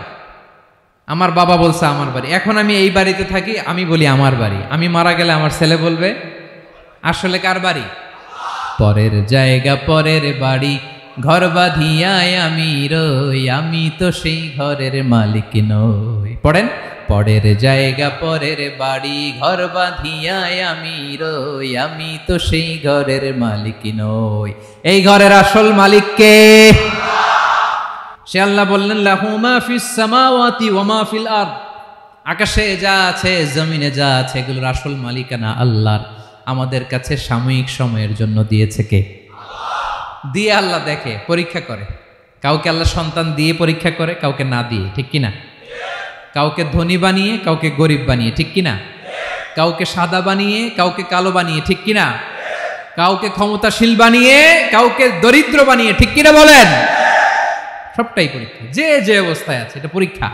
আমার বাবা বলছে আমার বাড়ি। এখন আমি এই বাড়িতে থাকি, আমি বলি আমার বাড়ি। আমি মারা গেলে আমার ছেলে বলবে আসলে কার বাড়ি? পরের জায়গা পরের বাড়ি, ঘর বাঁধিয়ায় আমি রই, আমি তো সেই ঘরের মালিক নই। পড়েন, পরের জায়গা পরের বাড়ি, ঘর বাঁধিয়ায় আমি রই, আমি তো সেই ঘরের মালিক নই। এই ঘরের আসল মালিক কে? সে আল্লাহ বললেন, লাহু মা ফিস সামাওয়াতি ওয়া মা ফিল আরদ, আকাশে যা আছে জমিনে যা আছে এগুলোর আসল মালিকানা আল্লাহর। আমাদের কাছে সাময়িক সময়ের জন্য দিয়েছে কে? দিয়ে আল্লাহ দেখে, পরীক্ষা করে। কাউকে আল্লাহ সন্তান দিয়ে পরীক্ষা করে, কাউকে না দিয়ে, ঠিক কিনা? কাউকে ধনী বানিয়ে, কাউকে গরিব বানিয়ে, ঠিক কিনা? কাউকে সাদা বানিয়ে, কাউকে কালো বানিয়ে, ঠিক কিনা? কাউকে ক্ষমতাশীল বানিয়ে, কাউকে দরিদ্র বানিয়ে, ঠিক কিনা বলেন? সবটাই পরীক্ষা। যে যে অবস্থায় আছে এটা পরীক্ষা।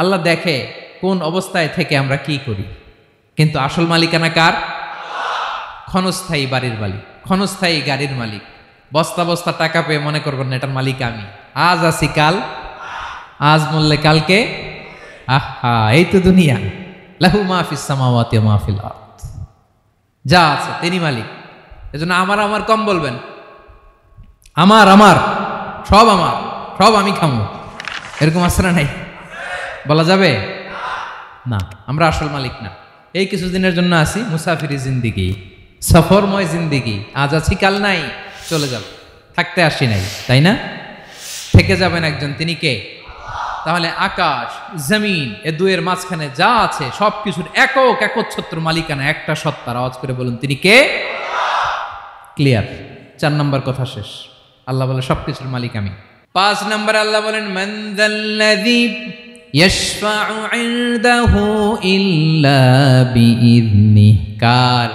আল্লাহ দেখে কোন অবস্থায় থেকে আমরা কি করি। কিন্তু আসল মালিকানা কার? ক্ষণস্থায়ী বাড়ির মালিক, ক্ষণস্থায়ী গাড়ির মালিক, বস্তা বস্তা টাকা পেয়ে মনে করবেন না এটার মালিক আমি, আজ আছি কাল, আজ মরলে কালকে। আহা, এই তো দুনিয়া। লাহু মা ফিস সামাওয়াতি ওয়া মা ফিল আরদ, যা আছে তিনি মালিক। এজন্য আমার আমার কম বলবেন, আমার আমার সব আমার, সব আমি খামো, এরকম আছে না নাই? বলা যাবে না, আমরা আসল মালিক না। এই কিছুদিনের জন্য আসি, মুসাফিরি জিন্দিগি, সফরময় জিন্দিগি, আজ আছি কাল নাই, চলে যাব, থাকতে আসি নাই, তাই না? থেকে যাবেন একজন, তিনি কে? তাহলে আকাশ জমিন এ দুয়ের মাঝখানে যা আছে সবকিছুর একক একচ্ছত্র মালিকানা একটা সত্তার। আওয়াজ করে বলুন তিনি কে? ক্লিয়ার। 4 নম্বর কথা শেষ। আল্লাহ বলে সবকিছুর মালিক আমি। 5 নম্বর আল্লাহ বলেন মান যাল্লাযী ইয়াশফাউ ইনদাহু ইল্লা বিইযনিহি, কার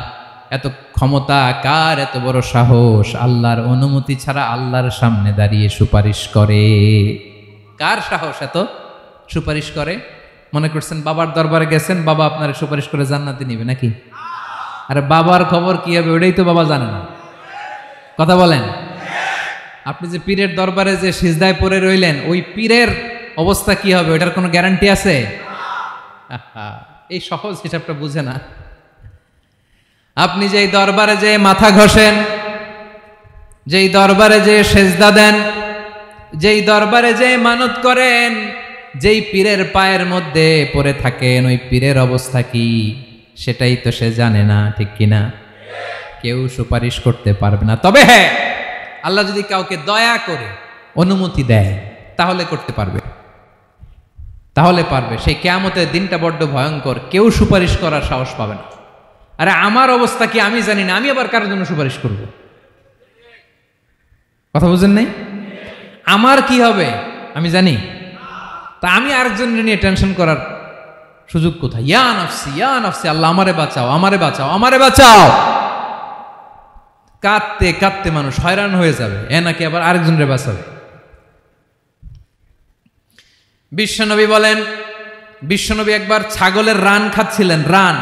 এত ক্ষমতা, কার এত বড় সাহস আল্লাহর অনুমতি ছাড়া আল্লাহর সামনে দাঁড়িয়ে সুপারিশ করে? কার সাহস এত সুপারিশ করে? মনে করছেন বাবার দরবারে গেছেন, বাবা আপনার সুপারিশ করে জান্নাতে নিবে নাকি? আরে বাবার খবর কি হবে ওটাই তো বাবা জানে না। কথা বলেন। আপনি যে পীরের দরবারে যে সিজদায় পড়ে রইলেন, ওই পীরের অবস্থা কি হবে ওটার কোনো গ্যারান্টি আছে? এই সহজ হিসাবটা বুঝে না। আপনি যেই দরবারে যে মাথা ঘষেন, যেই দরবারে যে সেজদা দেন, যেই দরবারে যে মানত করেন, যেই পীরের পায়ের মধ্যে পড়ে থাকেন, ওই পীরের অবস্থা কি সেটাই তো সে জানে না, ঠিক কিনা? কেউ সুপারিশ করতে পারবে না। তবে হ্যাঁ, আল্লাহ যদি কাউকে দয়া করে অনুমতি দেয় তাহলে করতে পারবে, তাহলে পারবে। সেই কিয়ামতের দিনটা বড্ড ভয়ঙ্কর, কেউ সুপারিশ করার সাহস পাবে না। আরে আমার অবস্থা কি আমি জানি না, আমি আবার কারোর জন্য সুপারিশ করব? কথা বুঝেন নাই? আমার কি হবে আমি জানি, তা আমি আরেকজনের নিয়ে টেনশন করার সুযোগ কোথায়? ইয়া নাফসি ইয়া নাফসি, আল্লাহ আমারে বাঁচাও, আমারে বাঁচাও, আমারে বাঁচাও। কাঁদতে কাঁদতে মানুষ হয়রান হয়ে যাবে, এ নাকি আবার আরেকজনের বাঁচাবে। বিশ্বনবী বলেন, বিশ্বনবী একবার ছাগলের রান খাচ্ছিলেন, রান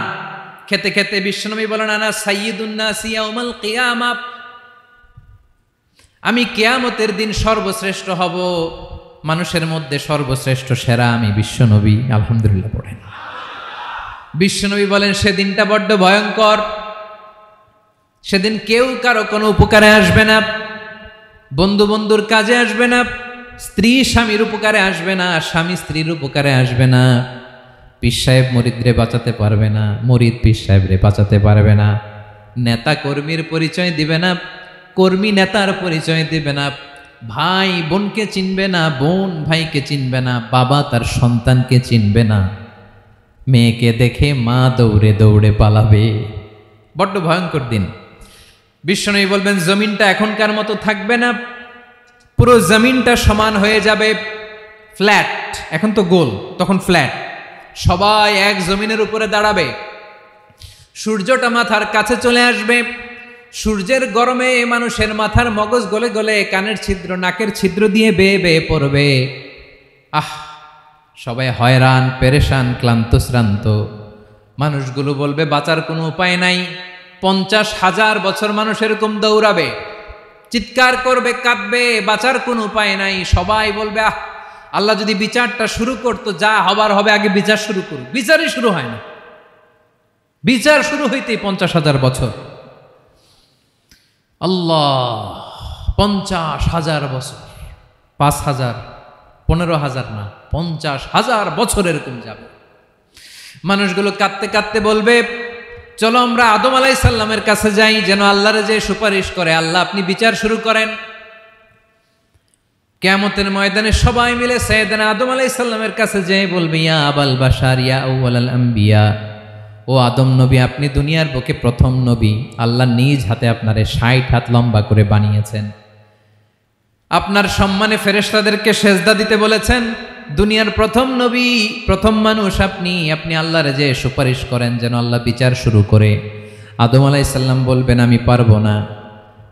খেতে খেতে বিশ্বনবী বলেন আনা সাইয়্যিদুন নাসি ইয়াউমাল কিয়ামা, আমি কিয়ামতের দিন সর্বশ্রেষ্ঠ হব, মানুষের মধ্যে সর্বশ্রেষ্ঠ সেরা আমি বিশ্বনবী। আলহামদুলিল্লাহ পড়েন। বিশ্বনবী বলেন সেদিনটা বড্ড ভয়ঙ্কর, সেদিন কেউ কারো কোনো উপকারে আসবে না, বন্ধু বন্ধুর কাজে আসবে না, স্ত্রী স্বামীর উপকারে আসবে না, স্বামী স্ত্রীর উপকারে আসবে না, পীর সাহেব মুরিদরে বাঁচাতে পারবে না, মুরিদ পীর সাহেবরে বাঁচাতে পারবে না, নেতা কর্মীর পরিচয় দিবে না, কর্মী নেতার পরিচয় দিবে না, ভাই বোনকে চিনবে না, বোন ভাইকে চিনবে না, বাবা তার সন্তানকে চিনবে না, মেয়েকে দেখে মা দৌড়ে দৌড়ে পালাবে। বড্ড ভয়ঙ্কর দিন। বিশ্বনবী বলবেন জমিনটা এখনকার মতো থাকবে না, পুরো জমিনটা সমান হয়ে যাবে, ফ্ল্যাট। এখন তো গোল, তখন ফ্ল্যাট। সবাই এক জমিনের উপরে দাঁড়াবে, সূর্যটা মাথার কাছে চলে আসবে, সূর্যের গরমে মানুষের মাথার মগজ গলে গলে কানের ছিদ্র নাকের ছিদ্র দিয়ে বেয়ে বেয়ে পড়বে। সবাই হয়রান, পেরেশান, ক্লান্ত শ্রান্ত। মানুষগুলো বলবে বাঁচার কোনো উপায় নাই। 50,000 বছর মানুষ এরকম দৌড়াবে, চিৎকার করবে, কাঁদবে, বাঁচার কোনো উপায় নাই। সবাই বলবে আল্লাহ যদি বিচারটা শুরু করতো, যা হবার হবে, আগে বিচার শুরু করুক। বিচারই শুরু হয় না, বিচার শুরু হইতেই 50,000 বছর। আল্লাহ, 50,000 বছর, 5,000, 15,000 না, 50,000 বছর এরকম যাবে। মানুষগুলো কাঁদতে কাঁদতে বলবে চলো আমরা আদম আলাইহিস সালামের কাছে যাই, যেন আল্লাহরে যে সুপারিশ করে, আল্লাহ আপনি বিচার শুরু করেন। কিয়ামতের ময়দানে সবাই মিলে সাইয়েদনা আদম আলাইহিস সালামের কাছে যেয়ে বলবে ইয়া আবাল বাশার ইয়া আউয়ালাল আম্বিয়া, ও আদম নবী, আপনি দুনিয়ার বুকে প্রথম নবী, আল্লাহ নিজ হাতে আপনারে 60 হাত লম্বা করে বানিয়েছেন, আপনার সম্মানে ফেরেশতাদেরকে সেজদা দিতে বলেছেন, দুনিয়ার প্রথম নবী, প্রথম মানুষ আপনি, আপনি আল্লাহরে যে সুপারিশ করেন যেন আল্লাহ বিচার শুরু করে। আদম আলাইহিস সালাম বলবেন আমি পারবো না,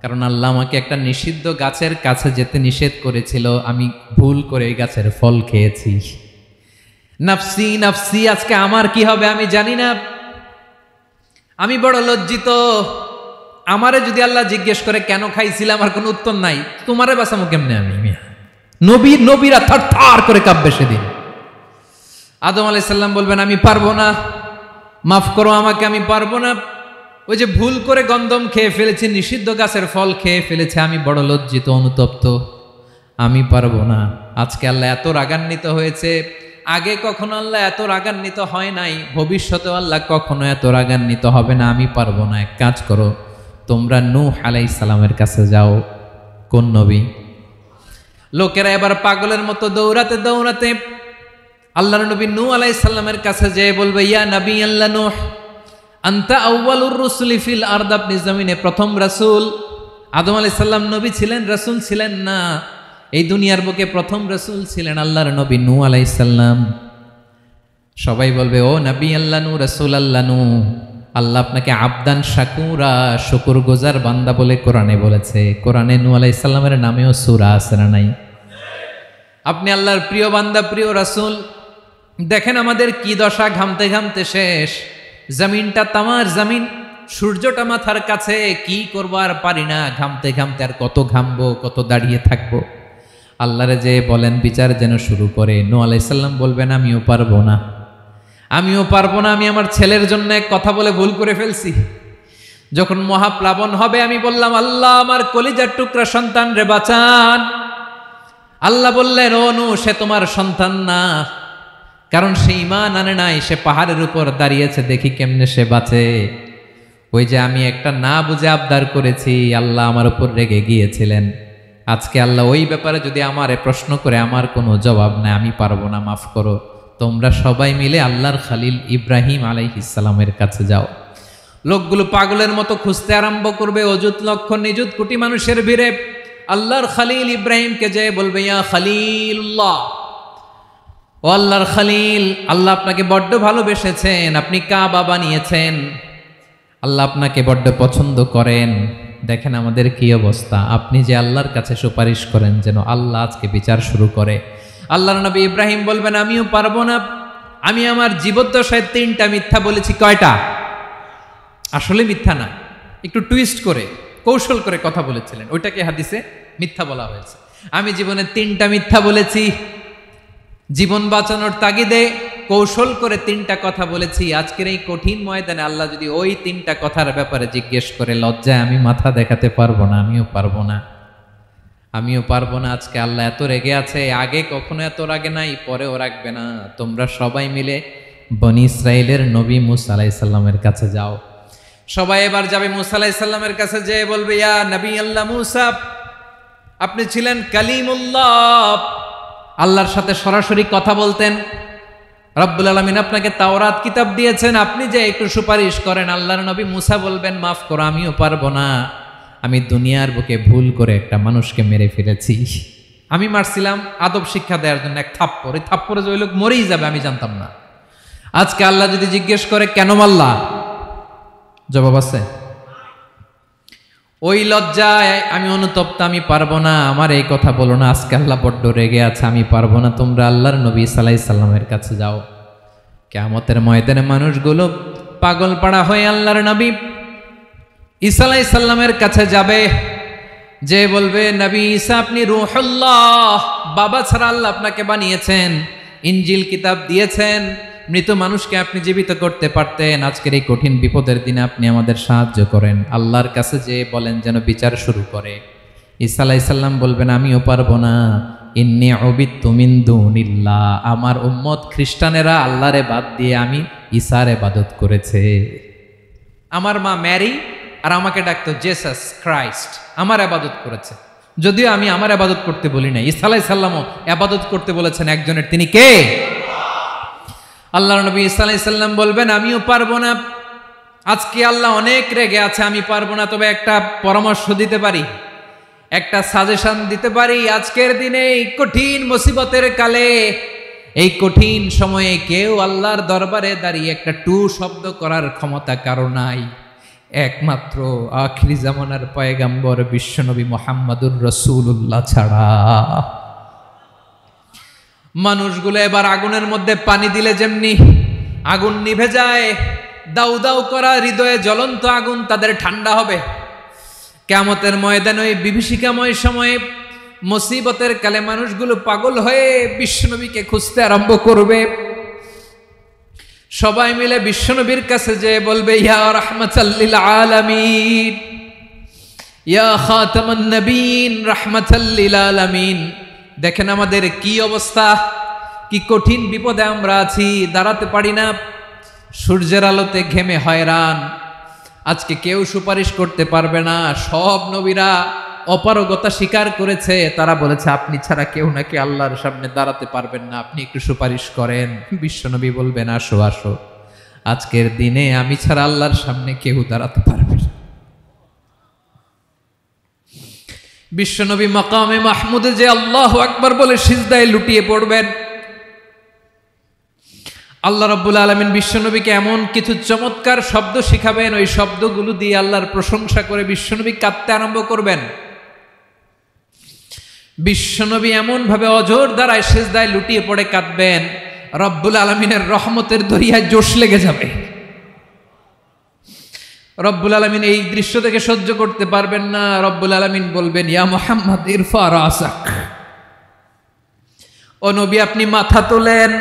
কারণ আল্লাহ আমাকে একটা নিষিদ্ধ গাছের কাছে যেতে নিষেধ করেছিল, আমি ভুল করে এই গাছের ফল খেয়েছি। নাফসি নাফসি, আজকে আমার কি হবে আমি জানি না, আমি বড় লজ্জিত, আমারে যদি আল্লাহ জিজ্ঞেস করে কেন খাইছিলাম, আমার কোনো উত্তর নাই, তোমারে বাঁচামো কেমনে আমি? নবীরা থার থার করে কাঁপবে সেদিন। আদম আলাইহিস সালাম বলবেন আমি পারবো না, মাফ করো আমাকে, আমি পারবো না। ওই যে ভুল করে গন্ধম খেয়ে ফেলেছি, নিষিদ্ধ গাছের ফল খেয়ে ফেলেছে, আমি বড় লজ্জিত, অনুতপ্ত, আমি পারবো না। আজকে আল্লাহ এত রাগান্বিত হয়েছে, আগে কখনো আল্লাহ এত রাগান্বিত হয় নাই, ভবিষ্যতে আল্লাহ কখনো এত রাগান্বিত হবে না। আমি পারবো না। এক কাজ করো, তোমরা নূহ আলাইহিস সালামের কাছে যাও। কোন নবী? লোকেরা এবার পাগলের মতো দৌড়াতে দৌড়াতে আল্লাহর নবী নূহ আলাইহিস সালামের কাছে যেয়ে বলবে, ইয়া নবী আল্লাহ নূহ, আনতা আউয়ালুর রুসুলি ফিল আরদ, আপনি জমিনে প্রথম রাসূল। আদম আলাইহিস সালাম নবী ছিলেন, রাসূল ছিলেন না। এই দুনিয়ার বুকে প্রথম রাসূল ছিলেন আল্লাহর নবী নূহ আলাইহিস সালাম। সবাই বলবে, ও নবী আল্লাহ নূহ, রাসূল আল্লাহ নূহ, আল্লাহ আপনাকে আবদান শাকুরা, শুকরগুজার বান্দা বলে কোরআনে বলেছে। কোরআনে নূহ আলাইহিস সালামের নামেও সূরা আছে না নাই? আপনি আল্লাহর প্রিয় বান্দা, প্রিয় রাসূল। দেখেন আমাদের কি দশা, ঘামতে ঘামতে শেষ, জমিনটা তামার জমিন, সূর্যটা মাথার কাছে, কি করবো আর পারি না, ঘামতে ঘামতে আর কত ঘামবো, কত দাঁড়িয়ে থাকবো। আল্লাহরে যে বলেন বিচার যেন শুরু করে। নূহ আলাইহিস সালাম বলবেন আমিও পারবো না, আমিও পারবো না। আমি আমার ছেলের জন্য এক কথা বলে ভুল করে ফেলছি। যখন মহাপ্লাবন হবে আমি বললাম, আল্লাহ আমার কলিজার টুকরা সন্তান রে বাঁচান। আল্লাহ বললেন, ও নূহ, সে তোমার সন্তান না, কারণ সে ঈমান আনে নাই, সে পাহাড়ের উপর দাঁড়িয়েছে, দেখি কেমনে সে বাঁচে। ওই যে আমি একটা না বুঝে আবদার করেছি, আল্লাহ আমার উপর রেগে গিয়েছিলেন। আজকে আল্লাহ ওই ব্যাপারে যদি আমারে প্রশ্ন করে, আমার কোনো জবাব নাই, আমি পারবো না, মাফ করো। তোমরা সবাই মিলে আল্লাহর খালিল ইব্রাহিম আলাইহিস সালামের কাছে যাও। লোকগুলো পাগলের মতো খুঁজতে আরম্ভ করবে, অযুত লক্ষ নিযুত কোটি মানুষের ভিড়ে আল্লাহর খালিল ইব্রাহিমকে যেয়ে বলবে, ইয়া খালিলুল্লাহ, ও আল্লাহর খালিল, আল্লাহ আপনাকে বড্ড ভালোবেসেছেন, আপনি কাবা বানিয়েছেন, আল্লাহ আপনাকে বড্ড পছন্দ করেন। দেখেন আমাদের কি অবস্থা। আপনি যে আল্লাহর কাছে সুপারিশ করেন যেন আল্লাহ আজকে বিচার শুরু করে। আল্লাহর নবী ইব্রাহিম বলবেন, আমিও পারবো না। আমি আমার জীবদ্দশায় 3টা মিথ্যা বলেছি। কয়টা? আসলে মিথ্যা না, একটু টুইস্ট করে, কৌশল করে কথা বলেছিলেন, ওইটাকে হাদিসে মিথ্যা বলা হয়েছে। আমি জীবনে 3টা মিথ্যা বলেছি, জীবন বাঁচানোর তাগিদে কৌশল করে 3টা কথা বলেছি। আজকের এই কঠিন ময়দানে আল্লাহ যদি ওই 3টা কথার ব্যাপারে জিজ্ঞেস করে, লজ্জায় আমি মাথা দেখাতে পারবো না, আমিও পারবো না, আমিও পারবো না। আজকে আল্লাহ এত রেগে আছে, আগে কখনো এত রাগে নাই, পরেও রাখবে না। তোমরা সবাই মিলে বনি ইসরাইলের নবী মূসা আলাইহিস সালামের কাছে যাও। সবাই এবার যাবে মূসা আলাইহিস সালামের কাছে, যেয়ে বলবে, ইয়া নবী আল্লাহ মূসা, আপনি ছিলেন কালিমুল্লাহ, আল্লাহর সাথে সরাসরি কথা বলতেন। রব্বুল আলামিন আপনাকে তাওরাত কিতাব দিয়েছেন, আপনি যে একটু সুপারিশ করেন। আল্লাহর নবী মূসা বলবেন, মাফ করো, আমিও পারবো না। আমি দুনিয়ার বুকে ভুল করে একটা মানুষকে মেরে ফেলেছি। আমি মারছিলাম আদব শিক্ষা দেওয়ার জন্য এক থাপ্পড়, এই থাপ্পড়ে যে ওই লোক মরেই যাবে আমি জানতাম না। আজকে আল্লাহ যদি জিজ্ঞেস করে কেন মারলা, জবাব আছে? ওই লজ্জায় আমি অনুতপ্ত, আমি পারবো না, আমার এই কথা বলো না। আজকে আল্লাহ বড্ড রেগে আছে, আমি পারবো না। তোমরা আল্লাহর নবী ঈসা আলাইহিস সালামের কাছে যাও। কিয়ামতের ময়দানে মানুষগুলো পাগল পাড়া হয়ে আল্লাহর নবী ঈসা আলাইহিস সালামের কাছে যাবে, যে বলবে, নবী ঈসা আপনি রূহুল্লাহ, বাবা ছাড়া আল্লাহ আপনাকে বানিয়েছেন, ইনজিল কিতাব দিয়েছেন, মৃত মানুষকে আপনি জীবিত করতে পারতেন। আজকের এই কঠিন বিপদের দিনে আপনি আমাদের সাহায্য করেন। আল্লাহর কাছে যে বলেন যেন বিচার শুরু করে। ঈসা আলাইহিস সালাম বলবেন, আমিও পারবো না। ইন্নী উবিদতু মিন দুনিল্লাহ, আমার উম্মত খ্রিস্টানেরা আল্লাহরে বাদ দিয়ে আমি ঈসার ইবাদত করেছে। আমার মা ম্যারি আর আমাকে ডাকতো জেসাস ক্রাইস্ট, আমার ইবাদত করেছে। যদিও আমি আমার ইবাদত করতে বলি না, ঈসা আলাইহিস সালামও ইবাদত করতে বলেছেন একজনের, তিনি কে? আল্লাহর নবী ঈসা আলাইহিস সালাম বলবেন, আমিও পারবো না। আজকে আল্লাহ অনেক রেগে আছে, আমি পারবো না। তবে একটা পরামর্শ দিতে পারি, একটা সাজেশন দিতে পারি। আজকের দিনে এই কঠিন মুসিবতের কালে, এই কঠিন সময়ে কেউ আল্লাহর দরবারে দাঁড়িয়ে একটা টু শব্দ করার ক্ষমতা কারো নাই, একমাত্র আখিরি জামানার পয়গাম্বর বিশ্বনবী মুহাম্মদুর রাসূলুল্লাহ ছাড়া। মানুষগুলো এবার আগুনের মধ্যে পানি দিলে যেমনি আগুন নিভে যায়, দাউ দাউ করা হৃদয়ে জ্বলন্ত আগুন তাদের ঠান্ডা হবে। কিয়ামতের ময়দানে ওই বিভীষিকাময় সময়ে মুসিবতের কালে মানুষগুলো পাগল হয়ে বিশ্বনবীকে খুঁজতে আরম্ভ করবে। সবাই মিলে বিশ্বনবীর কাছে যেয়ে বলবে, ইয়া রাহমাতাল লিল আলামিন, ইয়া খাতামান নবীন, রাহমাতাল লিল আলামিন। দেখেন আমাদের কি অবস্থা, কি কঠিন বিপদে আমরা আছি, দাঁড়াতে পারি না, সূর্যের আলোতে ঘেমে হয়রান। আজকে কেউ সুপারিশ করতে পারবে না। সব নবীরা অপারগতা স্বীকার করেছে, তারা বলেছে আপনি ছাড়া কেউ নাকি আল্লাহর সামনে দাঁড়াতে পারবেন না, আপনি একটু সুপারিশ করেন। বিশ্বনবী বলবেন, আসো আসো, আজকের দিনে আমি ছাড়া আল্লাহর সামনে কেউ দাঁড়াতে পারবে না। বিশ্বনবী মাকামে মাহমুদে যে আল্লাহু আকবার বলে সিজদায় লুটিয়ে পড়বেন। আল্লাহ রাব্বুল আলামিন বিশ্বনবীকে এমন কিছু চমৎকার শব্দ শিখাবেন, ওই শব্দগুলো দিয়ে আল্লাহর প্রশংসা করে বিশ্বনবী কাঁদতে আরম্ভ করবেন। বিশ্বনবী এমন ভাবে অজর দ্বারায় সিজদায় লুটিয়ে পড়ে কাঁদবেন, রব্বুল আলামিনের রহমতের দরিয়ায় জোশ লেগে যাবে। রব্বুল আলামিন এই দৃশ্য থেকে সহ্য করতে পারবেন না। রব্বুল আলামিন বলবেন, ইয়া মুহাম্মদ ইরফা রাসাক, ও নবী আপনি মাথা তোলেন,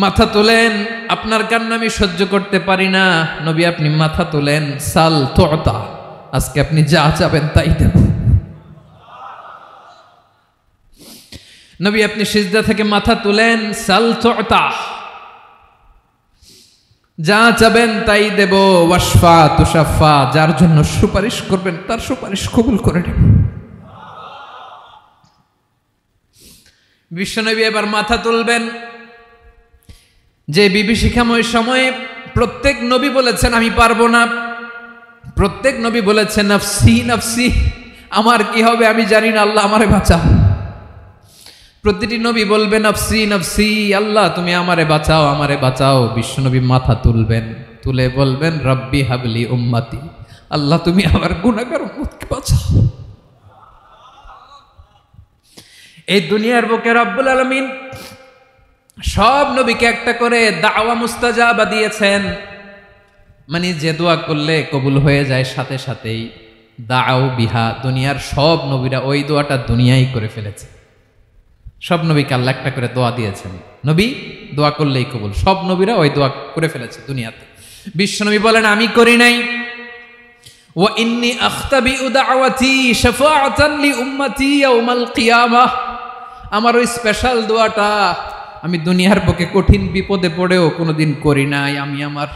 মাথা তোলেন, আপনার কান্না আমি সহ্য করতে পারি না। নবী আপনি মাথা তোলেন, সাল তুতা, আজকে আপনি যা চাবেন তাই দেব। নবী আপনি সিজদা থেকে মাথা তুলেন, সাল তুতা, যা চাবেন তাই দেব। ওয়াশফা তুশাফা, যার জন্য সুপারিশ করবেন তার সুপারিশ কবুল করে নেব। বিশ্বনবী এবার মাথা তুলবেন। যে বিভীষিকাময় সময়ে প্রত্যেক নবী বলেছেন আমি পারবো না, প্রত্যেক নবী বলেছেন নফসি নফসি, আমার কি হবে আমি জানি না, আল্লাহ আমারে বাঁচাও। প্রতিটি নবী বলবেন নফসি নফসি, আল্লাহ তুমি আমারে বাঁচাও, আমারে বাঁচাও। বিশ্বনবী মাথা তুলবেন, তুলে বলবেন রব্বি হাবলি উম্মতি, আল্লাহ তুমি আমার গুনাহগার উম্মতকে বাঁচাও। এই দুনিয়ার বুকে রব্বুল আলামিন সব নবীকে একটা করে দাওয়া মুস্তাজাবা দিয়েছেন, মানে যে দোয়া করলে কবুল হয়ে যায় সাথে সাথেই। দাও বিহা, দুনিয়ার সব নবীরা ওই দোয়াটা দুনিয়ায় করে ফেলেছে। সব নবীকে আল্লাহ একটা করে দোয়া দিয়েছেন, নবী দোয়া করলেই কবুল। সব নবীরা ওই দোয়া করে ফেলেছে দুনিয়াতে। বিশ্বনবী বলেন আমি করি নাই। ওয়া ইন্নী আখতাবিউ দাওয়াতি শাফাআতান লি উম্মতি ইয়াউমাল কিয়ামাহ, আমার ওই স্পেশাল দোয়াটা আমি দুনিয়ার বুকে কঠিন বিপদে পড়েও কোনোদিন করি নাই। আমি আমার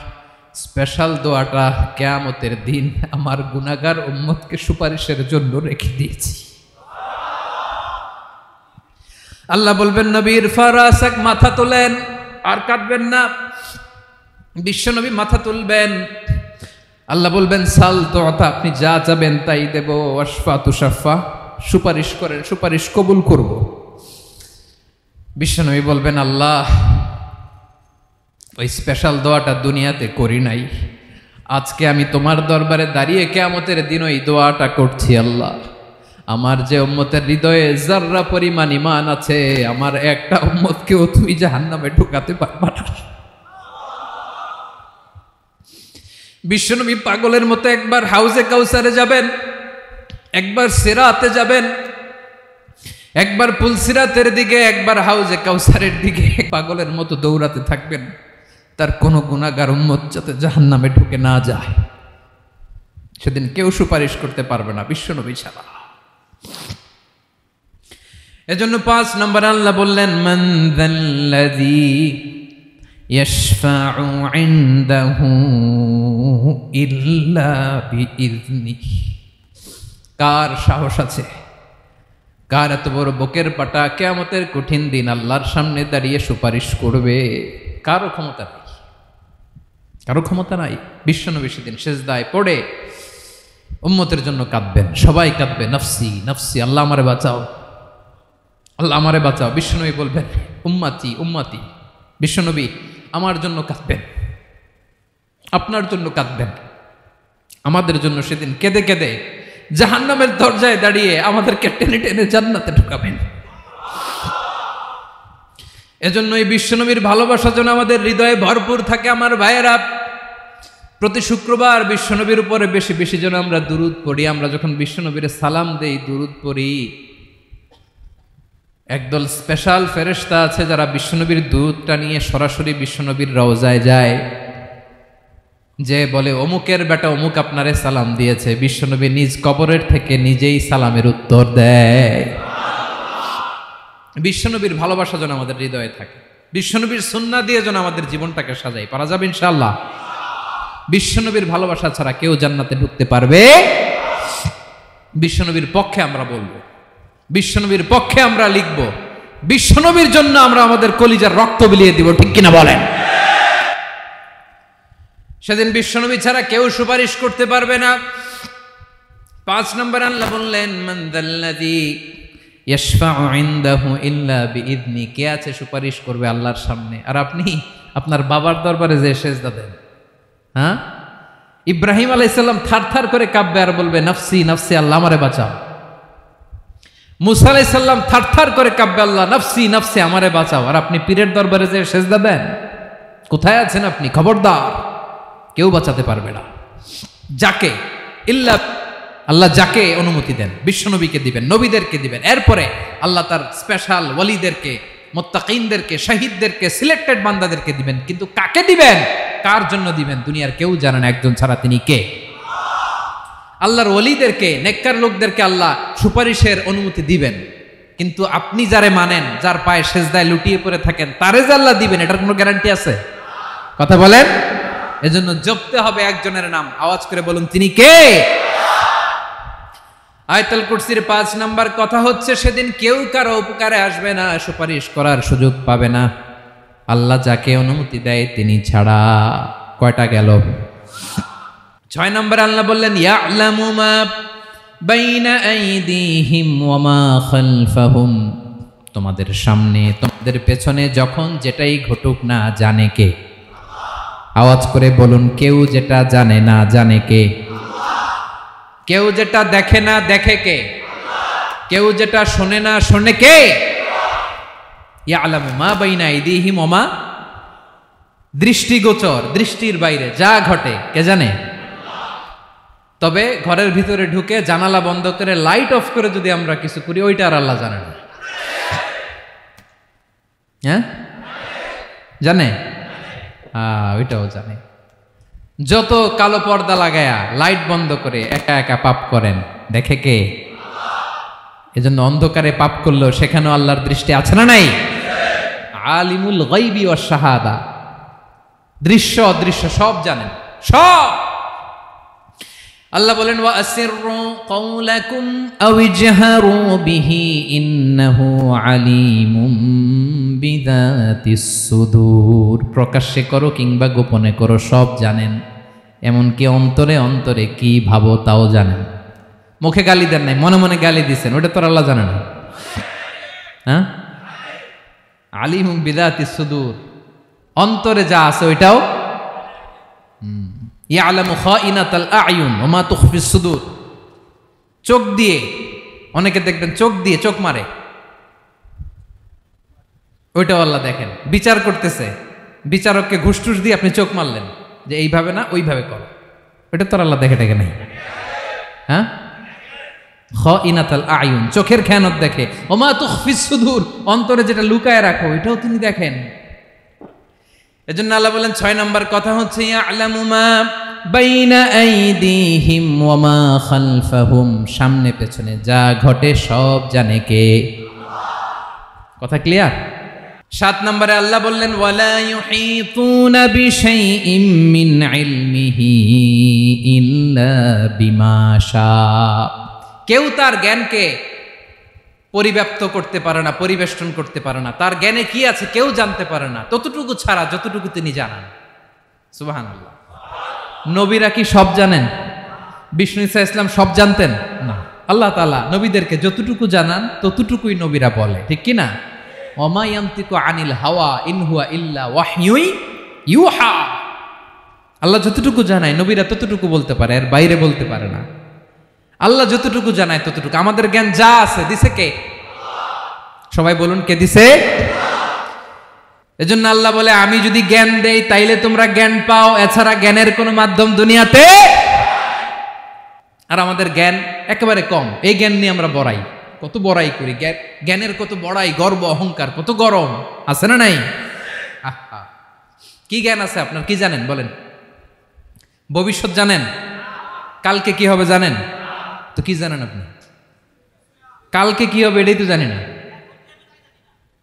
স্পেশাল দোয়াটা কিয়ামতের দিন আমার গুনাহগার উম্মতকে সুপারিশের জন্য রেখে দিয়েছি। আল্লাহ বলবেন নবীর ফারাসাক, মাথা তোলেন, আর কাঁদবেন না। বিশ্বনবী মাথা তুলবেন, আল্লাহ বলবেন সাল তুতা, আপনি যা চাবেন তাই দেব। ওয়াশফা তুশাফা, সুপারিশ করেন, সুপারিশ কবুল করব। বিশ্বনবী বলবেন আল্লাহ ওই স্পেশাল দোয়াটা দুনিয়াতে করি নাই, আজকে আমি তোমার দরবারে দাঁড়িয়ে কিয়ামতের দিন ওই দোয়াটা করছি। আল্লাহ আমার যে উম্মতের হৃদয়ে যাররা পরিমাণ ঈমান আছে, আমার একটা উম্মতকেও তুই জাহান্নামে ঢুকাতে পারবা না। বিশ্বনবী পাগলের মতো একবার হাউজে কাউসারে যাবেন, একবার সিরাতে যাবেন, একবার পুলসিরাতের দিকে, একবার হাউজে কাউসারের দিকে পাগলের মতো দৌড়াতে থাকবেন, তার কোনো গুনাহগার উম্মত যাতে জাহান্নামে ঢুকে না যায়। সেদিন কেউ সুপারিশ করতে পারবে না বিশ্বনবী ছাড়া। এজন্য 5 নম্বর আল্লাহ বললেন মান যাল্লাযী ইয়াশফাউ ইনদাহু ইল্লা বিইযনিহি, কার সাহস আছে, কার এত বড় বুকের পাটা কিয়ামতের কঠিন দিন আল্লাহর সামনে দাঁড়িয়ে সুপারিশ করবে? কারো ক্ষমতা নাই, কারো ক্ষমতা নাই। বিশ্বনবী সেদিন সিজদায় পড়ে উম্মতের জন্য কাঁদবেন, সবাই কাঁদবে নফসি নফসি, আল্লাহ আমারে বাঁচাও, আল্লাহ আমারে বাঁচাও। বিশ্বনবী বলবেন উম্মতি উম্মতি, বিশ্বনবী আমার জন্য কাঁদবেন, আপনার জন্য কাঁদবেন, আমাদের জন্য সেদিন কেঁদে কেঁদে জাহান্নামের দরজায় দাঁড়িয়ে আমাদেরকে টেনে টেনে জান্নাতে ঢুকাবেন। এজন্য এই বিশ্বনবীর ভালোবাসা যেন আমাদের হৃদয়ে ভরপুর থাকে। আমার ভাইয়েরা, প্রতি শুক্রবার বিশ্বনবীর উপরে বেশি বেশি যেন আমরা দুরূদ পড়ি। আমরা যখন বিশ্বনবীর সালাম দেই, দুরূদ পড়ি, একদল স্পেশাল ফেরেশতা আছে যারা বিশ্বনবীর দুরূদটা নিয়ে সরাসরি বিশ্বনবীর রওজায় যায়, যে বলে অমুকের বেটা অমুক আপনারে সালাম দিয়েছে। বিশ্বনবী নিজ কবরের থেকে নিজেই সালামের উত্তর দেয়। বিশ্বনবীর ভালোবাসা যেন আমাদের হৃদয়ে থাকে, বিশ্বনবীর সুন্নাহ দিয়ে যেন আমাদের জীবনটাকে সাজাই। পারা যাবে ইনশাআল্লাহ? বিশ্বনবীর ভালোবাসা ছাড়া কেউ জান্নাতে ঢুকতে পারবে? বিশ্বনবীর পক্ষে আমরা বলবো, বিশ্বনবীর পক্ষে আমরা লিখব, বিশ্বনবীর জন্য আমরা আমাদের কলিজার রক্ত বিলিয়ে দিব, ঠিক কিনা বলেন? সেদিন বিশ্বনবী ছাড়া কেউ সুপারিশ করতে পারবে না। 5 নম্বর আল্লাহ বললেন, মান যাল্লাযী ইয়াশফাউ ইনদাহু ইল্লা বিইذনি, কে আছে সুপারিশ করবে আল্লাহর সামনে আর আপনি আপনার বাবার দরবারে যে সেজদা দেন? হ্যাঁ, ইব্রাহিম আলাইহিস সালাম থারথার করে কাঁপবে আর বলবে নাফসি নাফসি, আল্লাহ আমারে বাঁচাও। মুসা আলাইহিস সালাম থারথার করে কাঁপবে, আল্লাহ নাফসি নাফসি, আমারে বাঁচাও। আর আপনি পীরের দরবারে যে সেজদা দেন? কোথায় আছেন আপনি? খবরদার, কেউ বাঁচাতে পারবে না। যাকে ইল্লা আল্লাহ যাকে অনুমতি দেন, বিশ্বনবীকে দিবেন, নবীদেরকে দিবেন। এরপরে আল্লাহ তার স্পেশাল ওয়ালিদেরকে, মুত্তাকিনদেরকে, শহীদদেরকে, সিলেক্টেড বান্দাদেরকে দিবেন। কিন্তু কাকে দিবেন, কার জন্য দিবেন, দুনিয়ার কেউ জানে না। একজন ছাড়া, তিনি কে? আল্লাহর ওয়ালিদেরকে, নেককার লোকদেরকে আল্লাহ সুপারিশের অনুমতি দিবেন। কিন্তু আপনি যারে মানেন, যার পায়ে সেজদায় লুটিয়ে পড়ে থাকেন, তারে যে আল্লাহ দিবেন, এটার কোনো গ্যারান্টি আছে? কথা বলেন। এজন্য জপতে হবে একজনের নাম, আওয়াজ করে বলুন, তিনি কে? আয়াতুল কুরসির 5 নাম্বার কথা হচ্ছে, সেদিন কেউ কারো উপকারে আসবে না, সুপারিশ করার সুযোগ পাবে না, আল্লাহ যাকে অনুমতি দেয় তিনি ছাড়া। কয়টা গেল? 6 নাম্বার আল্লাহ বললেন, ইয়ালামু মা বাইনা আইদিহিম ওয়া মা খালফাহুম, তোমাদের সামনে তোমাদের পেছনে যখন যেটাই ঘটুক না জানে কে? আওয়াজ করে বলুন, কেউ যেটা জানে না জানে কে? কেউ যেটা দেখে না দেখে কে? কেউ যেটা শোনে না শোনে কে? ইয়ালামু মা বাইনা আইদিহিম ওয়া মা, দৃষ্টিগোচর, দৃষ্টির বাইরে যা ঘটে কে জানে? তবে ঘরের ভিতরে ঢুকে জানালা বন্ধ করে লাইট অফ করে যদি আমরা কিছু করি, ওইটা আর আল্লাহ জানে না। হ্যাঁ, জানে? ওইটাও জানে। যত কালো পর্দা লাগায়া লাইট বন্ধ করে একা একা পাপ করেন, দেখে কে? এজন্য অন্ধকারে পাপ করলেও সেখানেও আল্লাহর দৃষ্টি আছে না নাই? আলিমুল গায়বি ওয়াশ শাহাদা, দৃশ্য অদৃশ্য সব জানেন, সব। আল্লাহ বলেন, ওয়া আসিররু কাওলাকুম আও ইজহারু বিহি ইন্নাহু আলিমুম বিযাতিস সুদূর, প্রকাশ্যে করো কিংবা গোপনে করো সব জানেন, এমনকি অন্তরে অন্তরে কি ভাবো তাও জানেন। মুখে গালি দেন নাই, মনে মনে গালি দিছেন, ওটা তো আল্লাহ জানে না? হ্যাঁ, আলিমুম বিযাতিস সুদূর, অন্তরে যা আছে ওইটাও। ইয়ালামু খাইনাতাল আয়ুন ওয়া মা তুখফিস সুদূর, চোখ দিয়ে, অনেকে দেখবেন চোখ দিয়ে চোখ মারে, ওইটাও আল্লাহ দেখেন। বিচার করতেছে, বিচারককে ঘুষ টুস দিয়ে আপনি চোখ মারলেন যে এইভাবে না ওইভাবে করো, ওইটা তো আল্লাহ দেখে টেকে নাই? হ্যাঁ, খাইনাতাল আয়ুন, চোখের খেয়ানত দেখে। ওয়া মা তুখফিস সুদূর, অন্তরে যেটা লুকায় রাখো ওইটাও তিনি দেখেন। এজন্য আল্লাহ বলেন 6 নম্বর কথা হচ্ছে, ইয়ালামু মা বাইনা আইদিহিম ওয়া মা খালফাহুম, সামনে পেছনে যা ঘটে সব জানে কে? কথা ক্লিয়ার? 7 নম্বরে আল্লাহ বললেন, ওয়ালা ইউহিতুনা বিশাইইম মিন ইলমিহি ইল্লা বিমা শা, কেউ তার জ্ঞানকে পরিব্যাপ্ত করতে পারে না, পরিবেষ্টন করতে পারে না। তার জ্ঞানে কি আছে কেউ জানতে পারে না, ততটুকু ছাড়া যতটুকু তিনি জানান। সুবহানাল্লাহ। নবীরা কি সব জানেন? বিষ্ণু ঈসা ইসলাম সব জানতেন না। আল্লাহ তাআলা নবীদেরকে যতটুকু জানান ততটুকুই নবীরা বলে, ঠিক কি না? ওয়া মা ইয়ানতিকু আনিল হাওয়া ইন হুয়া ইল্লা ওয়াহয়ুন ইউহা, আল্লাহ যতটুকু জানায় নবীরা ততটুকু বলতে পারে, এর বাইরে বলতে পারে না। আল্লাহ যতটুকু জানায় ততটুকু। আমাদের জ্ঞান যা আছে দিছে কে? সবাই বলুন, কে দিছে? এজন্য আল্লাহ বলে আমি যদি জ্ঞান দেই তাইলে তোমরা জ্ঞান পাও, এছাড়া জ্ঞানের কোনো মাধ্যম দুনিয়াতে। আর আমাদের জ্ঞান একেবারে কম, এই জ্ঞান নিয়ে আমরা বড়াই, কত বড়াই করি, জ্ঞানের কত বড়াই, গর্ব অহংকার, কত গরম আছে না নাই? আহা, কি জ্ঞান আছে আপনার? কি জানেন বলেন? ভবিষ্যৎ জানেন? কালকে কি হবে জানেন? তো কি জানেন আপনি? কালকে কি হবে এটাই তো জানি না,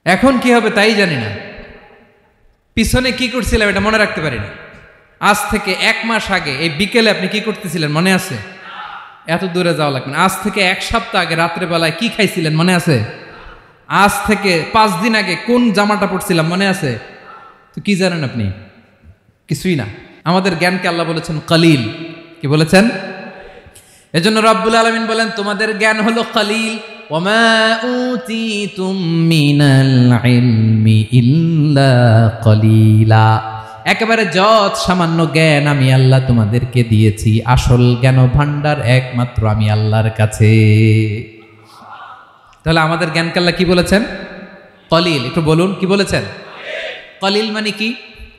এখন কি হবে তাই জানি না, পিছনে কি করছিলাম এটা মনে রাখতে পারি না। আজ থেকে 1 মাস আগে এই বিকেলে আপনি কি করতেছিলেন মনে আছে? এত দূরে যাওয়া লাগবে না। আজ থেকে 1 সপ্তাহ আগে রাত্রে বেলায় কি খাইছিলেন মনে আছে? আজ থেকে 5 দিন আগে কোন জামাটা পড়ছিলাম মনে আছে? তো কি জানেন আপনি? কিছুই না। আমাদের জ্ঞানকে আল্লাহ বলেছেন কলিল। কি বলেছেন? এজন্য রব্বুল আলামিন বলেন তোমাদের জ্ঞান হলো কলিল। ওয়ামা উতিতুম মিনাল ইলমি ইল্লা কলিলা। একেবারে যত সামান্য জ্ঞান আমি আল্লাহ তোমাদেরকে দিয়েছি, আসল জ্ঞান ভান্ডার একমাত্র আমি আল্লাহর কাছে। তাহলে আমাদের জ্ঞানকে আল্লাহ কি বলেছেন? কলিল। একটু বলুন কি বলেছেন? কলিল মানে কি?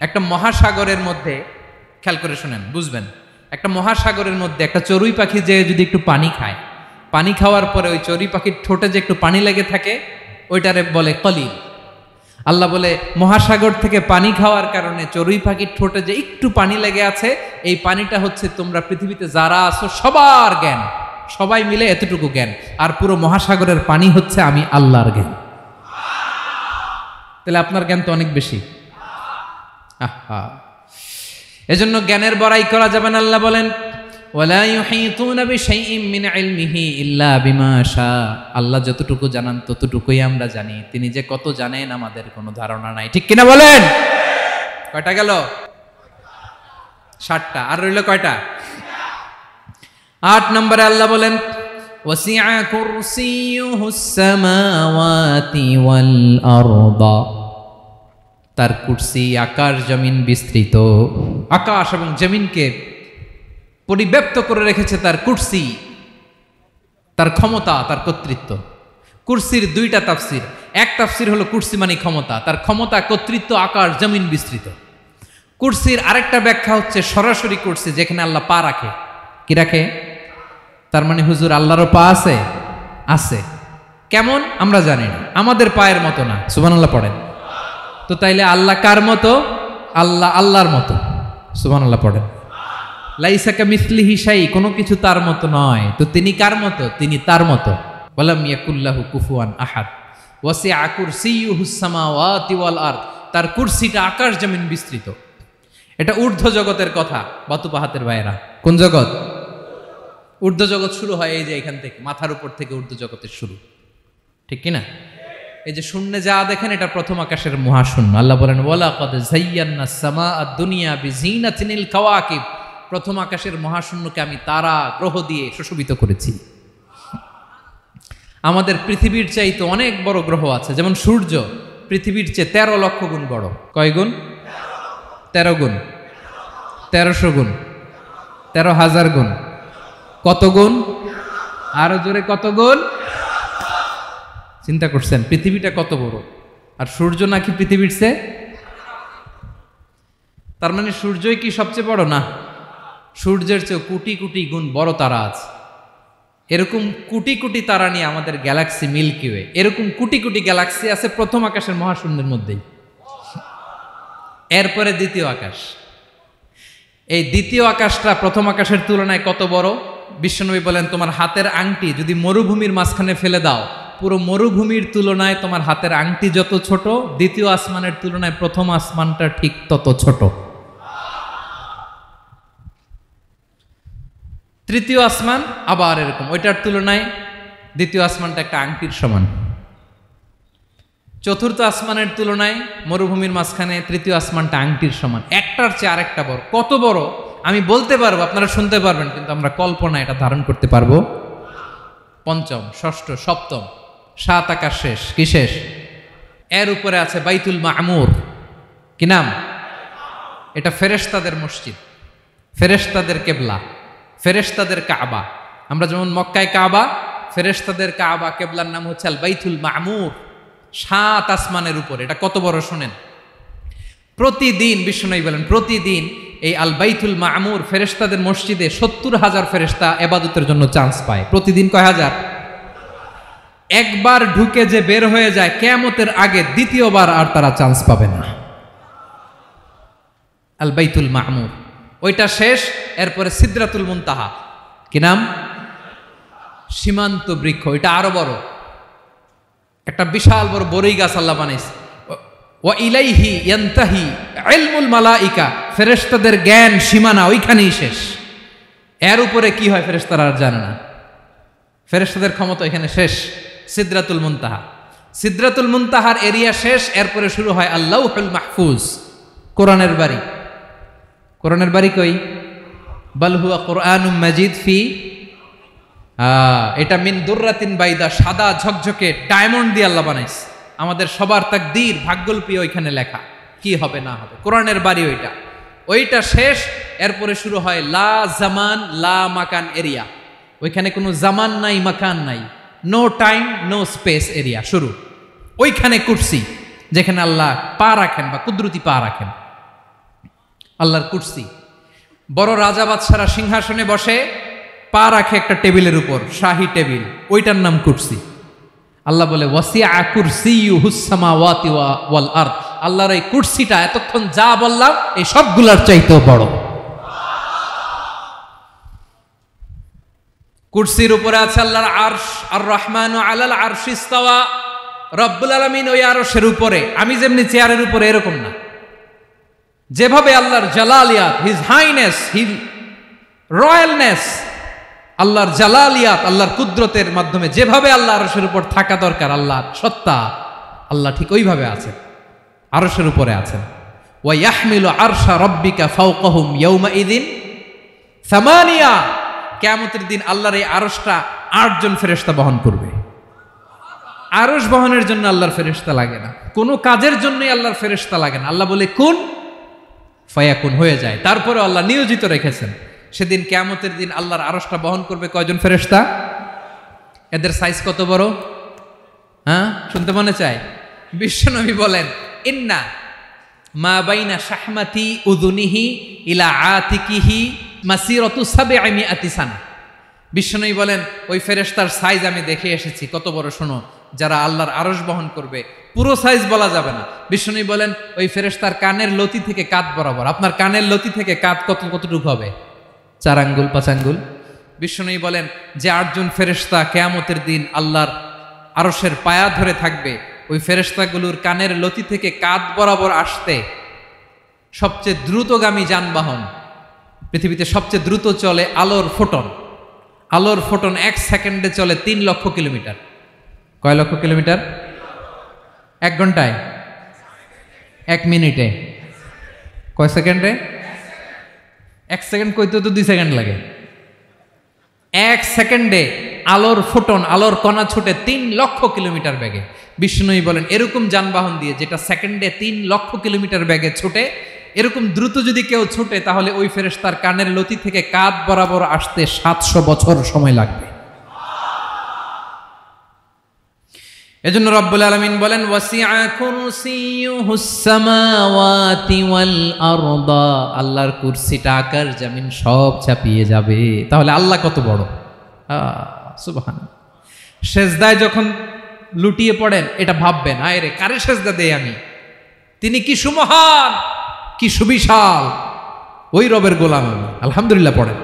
একটা মহাসাগরের মধ্যে, খেয়াল করে শুনেন বুঝবেন, একটা মহাসাগরের মধ্যে একটা চড়ুই পাখি যে যদি একটু পানি খায়, পানি খাওয়ার পরে ওই চড়ুই পাখির ঠোঁটে যে একটু পানি লেগে থাকে ওইটারে বলে কলিল। আল্লাহ বলে মহাসাগর থেকে পানি খাওয়ার কারণে চড়ুই পাখির ঠোঁটে যে একটু পানি লেগে আছে, এই পানিটা হচ্ছে তোমরা পৃথিবীতে যারা আছো সবার জ্ঞান, সবাই মিলে এতটুকু জ্ঞান, আর পুরো মহাসাগরের পানি হচ্ছে আমি আল্লাহর জ্ঞান। তাহলে আপনার জ্ঞান তো অনেক বেশি। আহা, এজন্য জ্ঞানের বড়াই করা যাবে না। আল্লাহ বলেন ওয়ালা ইউহিতুনা বিশাইইম মিন ইলমিহি ইল্লা বিমা শা। আল্লাহ যতটুকু জানান ততটুকুই আমরা জানি, তিনি যে কত জানেন আমাদের কোনো ধারণা নাই। ঠিক কিনা বলেন? কয়টা গেল? 7টা। আর রইল কয়টা? 8 নম্বরে আল্লাহ বলেন ওয়াসিআ কুরসিয়ুহুস সামাওয়াতি ওয়াল আরদা। তার কুরসি আকাশ জমিন বিস্তৃত, আকাশ এবং জমিনকে পরিব্যাপ্ত করে রেখেছে তার কুরসি, তার ক্ষমতা, তার কর্তৃত্ব। কুরসির 2টা তাফসির। এক তাফসির হলো কুরসি মানে ক্ষমতা, তার ক্ষমতা, কর্তৃত্ব, আকাশ জমিন বিস্তৃত। কুরসির আরেকটা ব্যাখ্যা হচ্ছে সরাসরি কুরসি, যেখানে আল্লাহ পা রাখে। কি রাখে? তার মানে হুজুর আল্লাহরও পা আছে? আছে। কেমন আমরা জানি না, আমাদের পায়ের মতো না। সুবহানাল্লাহ পড়েন। তো তাইলে আল্লাহ কার মতো? আল্লাহ আল্লাহর মতো। সুবহানাল্লাহ পড়েন। লাইসা কামিসলিহি শাই, কোনো কিছু তার মতো নয়। তো তিনি কার মতো? তিনি তার মতো। ওয়ালাম ইয়াকুল্লাহু কুফুয়ান আহাদ। ওয়াসিআ কুরসিয়ুহুস সামাওয়াতি ওয়াল আরদ। তার কুরসিটা আকাশ জমিন বিস্তৃত। এটা ঊর্ধ্ব জগতের কথা বাতুপাহাতের ভাইয়েরা। কোন জগৎ? ঊর্ধ্ব জগৎ শুরু হয় এই যে এখান থেকে, মাথার উপর থেকে ঊর্ধ্ব জগতের শুরু। ঠিক কিনা? এই যে শূন্যে যা দেখেন এটা প্রথম আকাশের মহাশূন্য। আল্লাহ বলেন ওয়ালাকাদ যায়্যানাস সামাআদ দুনিয়া বিজিনাতিনিল কাওয়াকিব। প্রথম আকাশের মহাশূন্যকে আমি তারা গ্রহ দিয়ে সুশোভিত করেছি। আমাদের পৃথিবীর চাইতে অনেক বড় গ্রহ আছে, যেমন সূর্য পৃথিবীর চেয়ে 13 লক্ষ গুণ বড়। কয় গুণ? 13 গুণ, 1300 গুণ, 13,000 গুণ। কত গুণ? আরো জোরে কত গুণ? চিন্তা করছেন পৃথিবীটা কত বড়, আর সূর্য নাকি পৃথিবীর চেয়ে? তার মানে সূর্যই কি সবচেয়ে বড়? না, সূর্যের চেয়ে কোটি কোটি গুণ বড় তারা আছে। এরকম কোটি কোটি তারা নিয়ে আমাদের গ্যালাক্সি মিল্কি ওয়ে, এরকম কোটি কোটি গ্যালাক্সি আছে প্রথম আকাশের মহাশূন্যের মধ্যেই। এরপরে দ্বিতীয় আকাশ। এই দ্বিতীয় আকাশটা প্রথম আকাশের তুলনায় কত বড়? বিশ্বনবী বলেন তোমার হাতের আংটি যদি মরুভূমির মাঝখানে ফেলে দাও, পুরো মরুভূমির তুলনায় তোমার হাতের আংটি যত ছোট, দ্বিতীয় আসমানের তুলনায় প্রথম আসমানটা ঠিক তত ছোট। তৃতীয় আসমান আবার এরকম, ওইটার তুলনায় দ্বিতীয় আসমানটা একটা আংটির সমান। চতুর্থ আসমানের তুলনায় মরুভূমির মাঝখানে তৃতীয় আসমানটা আংটির সমান। একটার চেয়ে আরেকটা বড়। কত বড় আমি বলতে পারবো, আপনারা শুনতে পারবেন, কিন্তু আমরা কল্পনা এটা ধারণ করতে পারবো? পঞ্চম, ষষ্ঠ, সপ্তম, 7 আকাশ শেষ। কি শেষ? এর উপরে আছে বাইতুল মামুর। কি নাম? এটা ফেরেশতাদের মসজিদ, ফেরেশতাদের কেবলা, ফেরেশতাদের কাবা। আমরা যেমন মক্কায় কাবা, ফেরেশতাদের কাবা কেবলার নাম হচ্ছে আল বাইতুল মামুর। 7 আসমানের উপরে। এটা কত বড় শোনেন, প্রতিদিন বিশ্বনবী বলেন প্রতিদিন এই আল বাইতুল মামুর ফেরেশতাদের মসজিদে 70,000 ফেরেশতা ইবাদতের জন্য চান্স পায়। প্রতিদিন কয় হাজার? একবার ঢুকে যে বের হয়ে যায় কিয়ামতের আগে দ্বিতীয়বার আর তারা চান্স পাবে না। আল বাইতুল মামুর ওইটা শেষ, এরপরে সিদরাতুল মুনতাহা, কি নাম? সীমান্ত বৃক্ষ। এটা আরো বড়, একটা বিশাল বড় বড়ই গাছ আল্লাহ বানাইছে। ওয়া ইলাইহি ইয়ানতাহি ইলমুল মালাইকা, ফেরেশতাদের জ্ঞান সীমানা ওইখানেই শেষ। এর উপরে কি হয় ফেরেশতারা আর জানে না। ফেরেশতাদের ক্ষমতা এখানে শেষ। সিদরাতুল মুনতাহা, সিদরাতুল মুনতাহার এরিয়া শেষ, এরপরে শুরু হয় আল্লাহুল মাহফুজ, কোরআনের বাড়ি। কোরআনের বাড়ি কই? বাল হুয়া কুরআনুম মাজিদ ফি, এটা মিন দুররাতিন বাইদা, সাদা ঝকঝকে ডায়মন্ড দিয়ে আল্লাহ বানাইছে। আমাদের সবার তাকদীর ভাগ্যলিপি ওইখানে লেখা, কি হবে না হবে। কোরআনের বাড়ি ওইটা, ওইটা শেষ। এরপরে শুরু হয় লা জামান লা মাকান এরিয়া। ওইখানে কোনো জামান নাই, মাকান নাই, no time no space area শুরু। ওইখানে কুরসি, যেখানে আল্লাহ পা রাখেন বা কুদরতি পা রাখেন, আল্লাহর কুরসি। বড় রাজা বাদশারা সিংহাসনে বসে পা রাখে একটা টেবিলের উপর, শাহী টেবিল, ওইটার নাম কুরসি। আল্লাহ বলে ওয়াসিআ কুরসিয়ুহুস সামাওয়াতি ওয়াল আরদ, আল্লাহর এই কুরসিটা এতক্ষণ যা বললাম এই সবগুলার চাইতেও বড়। কুরসির উপরে আছে আল্লাহর আরশ, আর রহমানু আলাল আরশি ইস্তাওয়া, রব্বুল আলামিন ওই আরশের উপরে। আমি যেমনি চেয়ারের উপরে এরকম না, যেভাবে আল্লাহর জালালিয়াত, হিজ হাইনেস, হিজ রয়্যালনেস, আল্লাহর জালালিয়াত, আল্লাহর কুদরতের মাধ্যমে যেভাবে আল্লাহ আরশের উপর থাকা দরকার, আল্লাহর সত্তা, আল্লাহ ঠিক ওইভাবে আছেন, আরশের উপরে আছেন। ওয়া ইয়াহমিলু আরশা রাব্বিকা ফাওকাহুম ইয়াওমাইযিন সামানিয়া, কিয়ামতের দিন আল্লাহর এই আরশটা 8 জন ফেরেশতা বহন করবে। আরশ বহনের জন্য আল্লাহর ফেরেশতা লাগে না, কোনো কাজের জন্যই আল্লাহর ফেরেশতা লাগে না। আল্লাহ বলে কুন ফায়াকুন, হয়ে যায়। তারপরে আল্লাহ নিয়োজিত রেখেছেন। সেদিন কিয়ামতের দিন আল্লাহর আরশটা বহন করবে কয়জন ফেরেশতা? এদের সাইজ কত বড়? হ্যাঁ, শুনতে মনে চায়? বিশ্বনবী বলেন ইন্না মা বাইনা শাহমাতি উযুনিহি ইলা আতিকিহি মাসিরাতু 700 সানা। বিশ্বনবী বলেন ওই ফেরেশতার সাইজ আমি দেখে এসেছি কত বড়। শোনো, যারা আল্লাহর আরশ বহন করবে, পুরো সাইজ বলা যাবে না। বিশ্বনবী বলেন ওই ফেরেশতার কানের লতি থেকে কাঁধ বরাবর। আপনার কানের লতি থেকে কাঁধ কতটুকু হবে? 4 আঙ্গুল 5 আঙ্গুল। বিশ্বনবী বলেন যে 8 জন ফেরেশতা কিয়ামতের দিন আল্লাহর আরশের পায়া ধরে থাকবে, ওই ফেরেশতাগুলোর কানের লতি থেকে কাঁধ বরাবর আসতে সবচেয়ে দ্রুতগামী যানবাহন, পৃথিবীতে সবচেয়ে দ্রুত চলে আলোর ফোটন। আলোর ফোটন 1 সেকেন্ডে চলে 3 লক্ষ কিলোমিটার। কয় লক্ষ কিলোমিটার? 1 ঘন্টায়? 1 মিনিটে? কয় সেকেন্ডে? 1 সেকেন্ড কইতে তো 2 সেকেন্ড লাগে। 1 সেকেন্ডে আলোর ফোটন, আলোর কণা ছুটে 3 লক্ষ কিলোমিটার বেগে। বিষ্ণুই বলেন এরকম যানবাহন দিয়ে, যেটা সেকেন্ডে 3 লক্ষ কিলোমিটার বেগে ছুটে, এরকম দ্রুত যদি কেউ ছুটে, তাহলে ওই ফেরেশতার কানের লতি থেকে কাঁধ বরাবর আসতে 700 বছর সময় লাগবে। এজন্য রব্বুল আলামিন বলেন ওয়াসিআ কুরসিয়ুহুস সামাওয়াতি ওয়াল আরদা, আল্লাহর কুরসিটা আকাশ জমিন সব চাপিয়ে যাবে। তাহলে আল্লাহ কত বড়! সুবহানাল্লাহ। সেজদায় যখন লুটিয়ে পড়েন এটা ভাববেন, আয় রে কারে সেজদা দেই আমি, তিনি কি সুমহান, কি সুবিশাল, ওই রবের গোলাম আমি। আলহামদুলিল্লাহ পড়েন।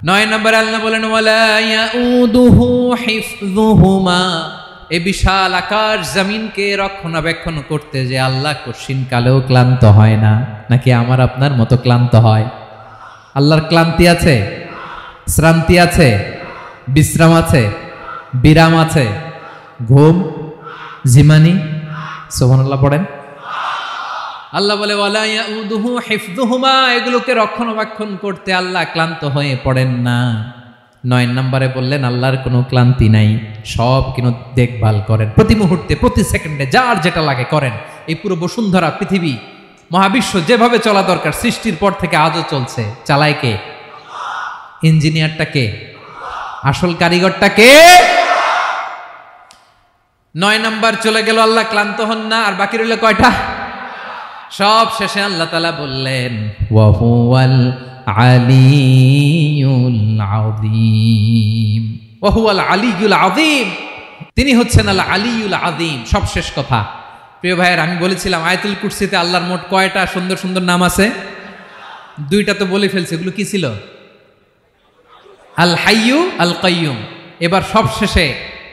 9 নম্বরে আল্লাহ বলেন ওয়ালা ইয়াউদুহু হিফযুহুমা, এই বিশাল আকাশ জমিনকে রক্ষণাবেক্ষণ করতে যে আল্লাহ কঠিন কালেও ক্লান্ত হয় না। নাকি আমার আপনার মতো ক্লান্ত হয়? আল্লাহর ক্লান্তি আছে? শ্রান্তি আছে? বিশ্রাম আছে? বিরাম আছে? ঘুম, জিমানি? সুবহানাল্লাহ পড়েন। আল্লাহ বলে ওয়ালা ইয়াউদুহু হিফযুহুমা, এগুলোকে রক্ষণাবেক্ষণ করতে আল্লাহ ক্লান্ত হয়ে পড়েন না। 9 নম্বরে বললেন আল্লাহর কোনো ক্লান্তি নাই, সব কিন্তু দেখভাল করেন, প্রতি মুহূর্তে প্রতি সেকেন্ডে যার যেটা লাগে করেন। এই পুরো বসুন্ধরা, পৃথিবী, মহাবিশ্ব যেভাবে চলা দরকার সৃষ্টির পর থেকে আজও চলছে। চালায় কে? ইঞ্জিনিয়ারটা কে? আসল কারিগরটা কে? 9 নম্বর চলে গেল, আল্লাহ ক্লান্ত হন না। আর বাকি রইল কয়টা? সব শেষে আল্লাহ তাআলা বললেন ওয়া হুয়াল আলিয়ুল আযীম, ওয়া হুয়াল আলিয়ুল আযীম, তিনি হচ্ছেন আল আলিয়ুল আযীম। সব শেষ কথা। প্রিয় ভাইয়ের, আমি বলেছিলাম আয়াতুল কুরসিতে আল্লাহর মোট কয়টা সুন্দর সুন্দর নাম আছে? দুইটা তো বলে ফেলছে। এগুলো কি ছিল? আল হাইয়ু, আল কাইয়ুম। এবার সব শেষে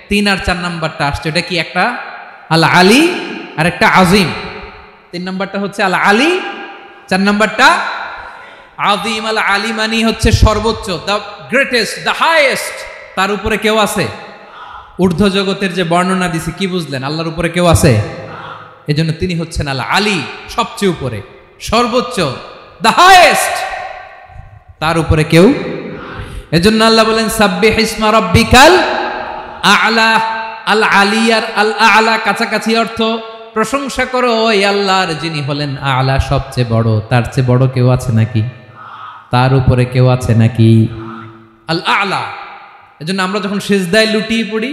3 আর 4 নাম্বারটা আসছে। এটা কি? একটা আল আলী আর একটা আজিম। 3 নাম্বারটা হচ্ছে আল আলী, 4 নাম্বারটা আযীম। আল আলী মানে হচ্ছে সর্বোচ্চ, দ্য গ্রেটেস্ট, দ্য হাইয়েস্ট। তার উপরে কেউ আছে? ঊর্ধ্ব জগতের যে বর্ণনা দিছি, কি বুঝলেন? আল্লাহর উপরে কেউ আছে? এজন্য তিনি হচ্ছেন আল আলী, সবচেয়ে উপরে, সর্বোচ্চ, দ্য হাইয়েস্ট। তার উপরে কেউ। এজন্য আল্লাহ বলেন সাব্বিহ ইসমা রাব্বিকাল আ'লা। আল আলী আর আল আ'লা কাছাকাছি অর্থ। প্রশংসা করো ওই আল্লাহর যিনি হলেন আ'লা, সবচেয়ে বড়। তার চেয়ে বড় কেউ আছে নাকি? তার উপরে কেউ আছে নাকি? আল আ'লা। এজন্য আমরা যখন সিজদায় লুটিয়ে পড়ি,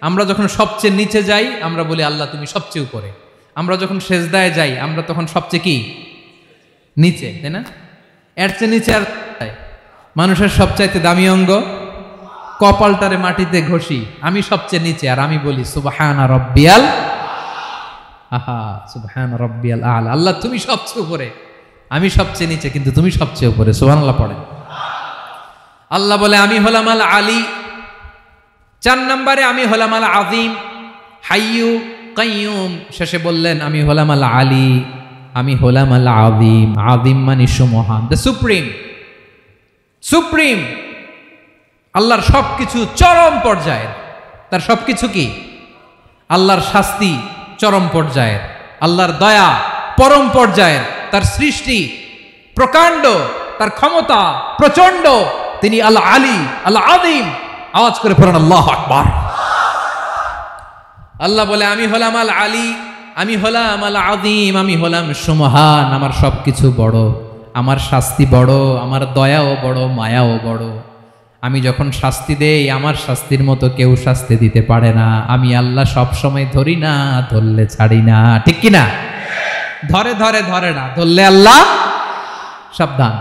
আমরা যখন সবচেয়ে নিচে যাই, আমরা বলি আল্লাহ তুমি সবচেয়ে উপরে। আমরা যখন সিজদায় যাই, আমরা তখন সবচেয়ে কি? নিচে, তাই না? এর চেয়ে নিচে আর মানুষের সবচাইতে দামি অঙ্গ কপালটারে মাটিতে ঘষি, আমি সবচেয়ে নিচে, আর আমি বলি সুবহানা রাব্বিয়াল আহা, সুবহানা রাব্বিয়াল আ'লা। আল্লাহ তুমি সবচেয়ে উপরে, আমি সবচেয়ে নিচে, কিন্তু তুমি সবচেয়ে উপরে। সুবহানাল্লাহ পড়েন। আল্লাহ বলে আমি হলাম আল আলী। 4 নম্বরে আমি হলাম আল আযীম, হাইয়ু কাইয়ুম। শেষে বললেন আমি হলাম আল আলী, আমি হলাম আল আযীম। আযীম মানে সুমহান, দ্য সুপ্রিম। সুপ্রিম। আল্লাহর সবকিছু চরম পর্যায়ের। তার সবকিছু কি? আল্লাহর শাস্তি চরম পর্যায়ের, আল্লাহর দয়া পরম পর্যায়ের, তার সৃষ্টি প্রকাণ্ড, তার ক্ষমতা প্রচন্ড। তিনি আল আলী, আল আযীম। আওয়াজ করে পড়েন আল্লাহু আকবার। আল্লাহ বলে আমি হলাম আল আলী, আমি হলাম আল আযীম, আমি হলাম সুমহান। আমার সবকিছু বড়, আমার শাস্তি বড়, আমার দয়াও বড়, মায়াও বড়। আমি যখন শাস্তি দেই, আমার শাস্তির মতো কেউ শাস্তি দিতে পারে না। আমি আল্লাহ সব সময় ধরি না, ধরলে ছাড়ি না। ঠিক কি না? ধরে ধরে ধরে না, ধরলে আল্লাহ সাবধান।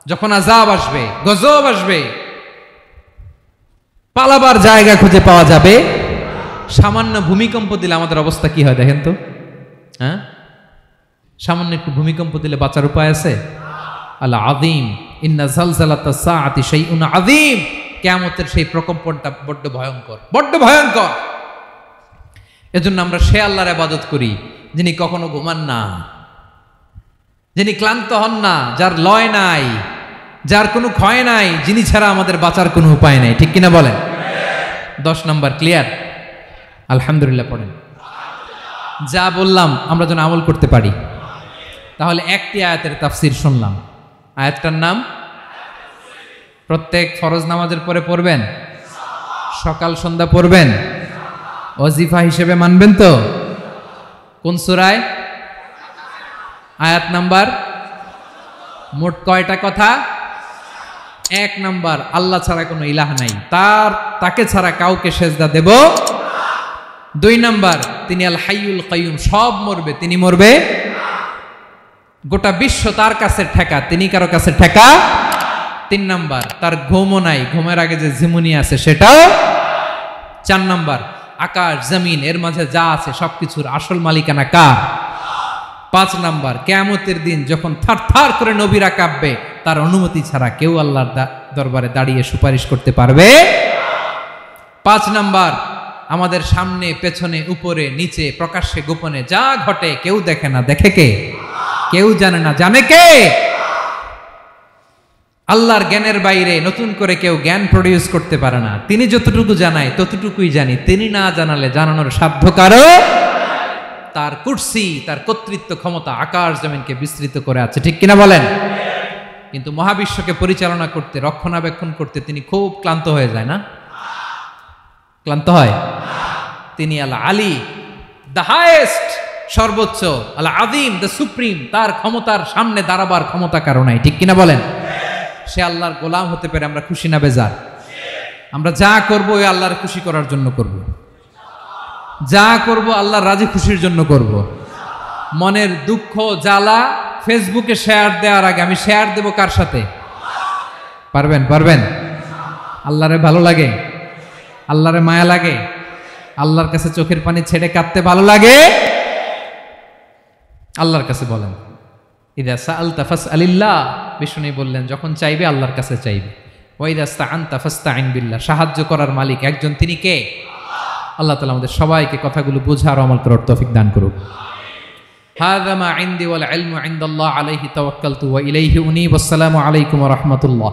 যখন আযাব আসবে, গজব আসবে, পালাবার জায়গা খুঁজে পাওয়া যাবে। সামান্য ভূমিকম্প দিলে আমাদের অবস্থা কি হয় দেখেন তো? হ্যাঁ, সামান্য একটু ভূমিকম্প দিলে বাঁচার উপায় আছে? আল আযীম, ইন্না জালজালাতাস সাআতি শাইউন আযীম। কিয়ামতের সেই প্রকম্পনটা বড্ড ভয়ঙ্কর, বড্ড ভয়ঙ্কর। এজন্য আমরা সে আল্লাহর ইবাদত করি যিনি কখনো ঘুমান না, যিনি ক্লান্ত হন না, যার লয় নাই, যার কোনো ক্ষয় নাই, যিনি ছাড়া আমাদের বাঁচার কোনো উপায় নাই। ঠিক কিনা বলেন? 10 নম্বর ক্লিয়ার? আলহামদুলিল্লাহ পড়েন। যা বললাম আমরা যেন আমল করতে পারি। তাহলে একটি আয়াতের তাফসীর শুনলাম। আয়াতটার নাম প্রত্যেক ফরজ নামাজের পরে পড়বেন, সকাল সন্ধ্যা পড়বেন, ওয়াজিফা হিসেবে মানবেন তো? কোন সূরায়? আয়াত নাম্বার। মোট কয়টা কথা? 1 নাম্বার, আল্লাহ ছাড়া কোনো ইলাহ নাই, তাকে ছাড়া কাউকে সেজদা দেব। 2 নাম্বার, তিনি আল হাইয়ুল কাইয়ুম, সব মরবে, তিনি মরবে। গোটা বিশ্ব তার কাছে ঠেকা, তিনি কারো কাছে ঠেকা। 3 নাম্বার, তার ঘুমও নাই, ঘুমের আগে যে ঝিমুনি আছে সেটাও। 4 নাম্বার, আকাশ জমিন এর মাঝে যা আছে সবকিছুর আসল মালিকানা কার? 5 নাম্বার, কিয়ামতের দিন যখন থারথার করে নবীরা কাঁপবে, তার অনুমতি ছাড়া কেউ আল্লাহর দরবারে দাঁড়িয়ে সুপারিশ করতে পারবে। 5 নাম্বার, আমাদের সামনে পেছনে উপরে নিচে প্রকাশ্যে গোপনে যা ঘটে কেউ দেখে না, দেখে কে? কেউ জানে না, জানে কে? আল্লাহর জ্ঞানের বাইরে নতুন করে কেউ জ্ঞান প্রডিউস করতে পারে না। তিনি যতটুকু জানায় ততটুকুই জানি, তিনি না জানালে জানানোর সাধ্য কারো। তার কুরসি, তার কর্তৃত্ব ক্ষমতা আকাশ জমিনকে বিস্তৃত করে আছে। ঠিক কিনা বলেন? কিন্তু মহাবিশ্বকে পরিচালনা করতে, রক্ষণাবেক্ষণ করতে তিনি খুব ক্লান্ত হয়ে যায় না? ক্লান্ত হয়? তিনি আল আলী, দ্য হাইয়েস্ট, সর্বোচ্চ, আল আযীম, দ্য সুপ্রিম। তার ক্ষমতার সামনে দাঁড়াবার ক্ষমতা কারো নাই। ঠিক কিনা বলেন? সে আল্লাহর গোলাম হতে পেরে আমরা খুশি না বেজার? আমরা যা করব ওই আল্লাহর খুশি করার জন্য করব, যা করব আল্লাহর রাজি খুশির জন্য করব। মনের দুঃখ জ্বালা ফেসবুকে শেয়ার দেওয়ার আগে আমি শেয়ার দেব কার সাথে? পারবেন? পারবেন? আল্লাহরে ভালো লাগে? আল্লাহরে মায়া লাগে? আল্লাহর কাছে চোখের পানি ছেড়ে কাঁদতে ভালো লাগে? আল্লাহর কাছে বলেন। ইদা সাআলতা ফাসআলিল্লাহ, বিষ্ণু বললেন যখন চাইবে আল্লাহর কাছে চাইবে। ওয়া ইদা ইসতাআনতা ফাসতাইন বিল্লাহ, সাহায্য করার মালিক একজন, তিনি কে? আল্লাহ তাআলা আমাদের সবাইকে কথাগুলো বোঝার আমল করার তৌফিক দান করুক। হাযা মা ইনদি ওয়াল ইলমু ইনদাল্লাহ আলাইহি তাওয়াক্কালতু ওয়া ইলাইহি উনীব। আসসালামু আলাইকুম ওয়া রাহমাতুল্লাহ।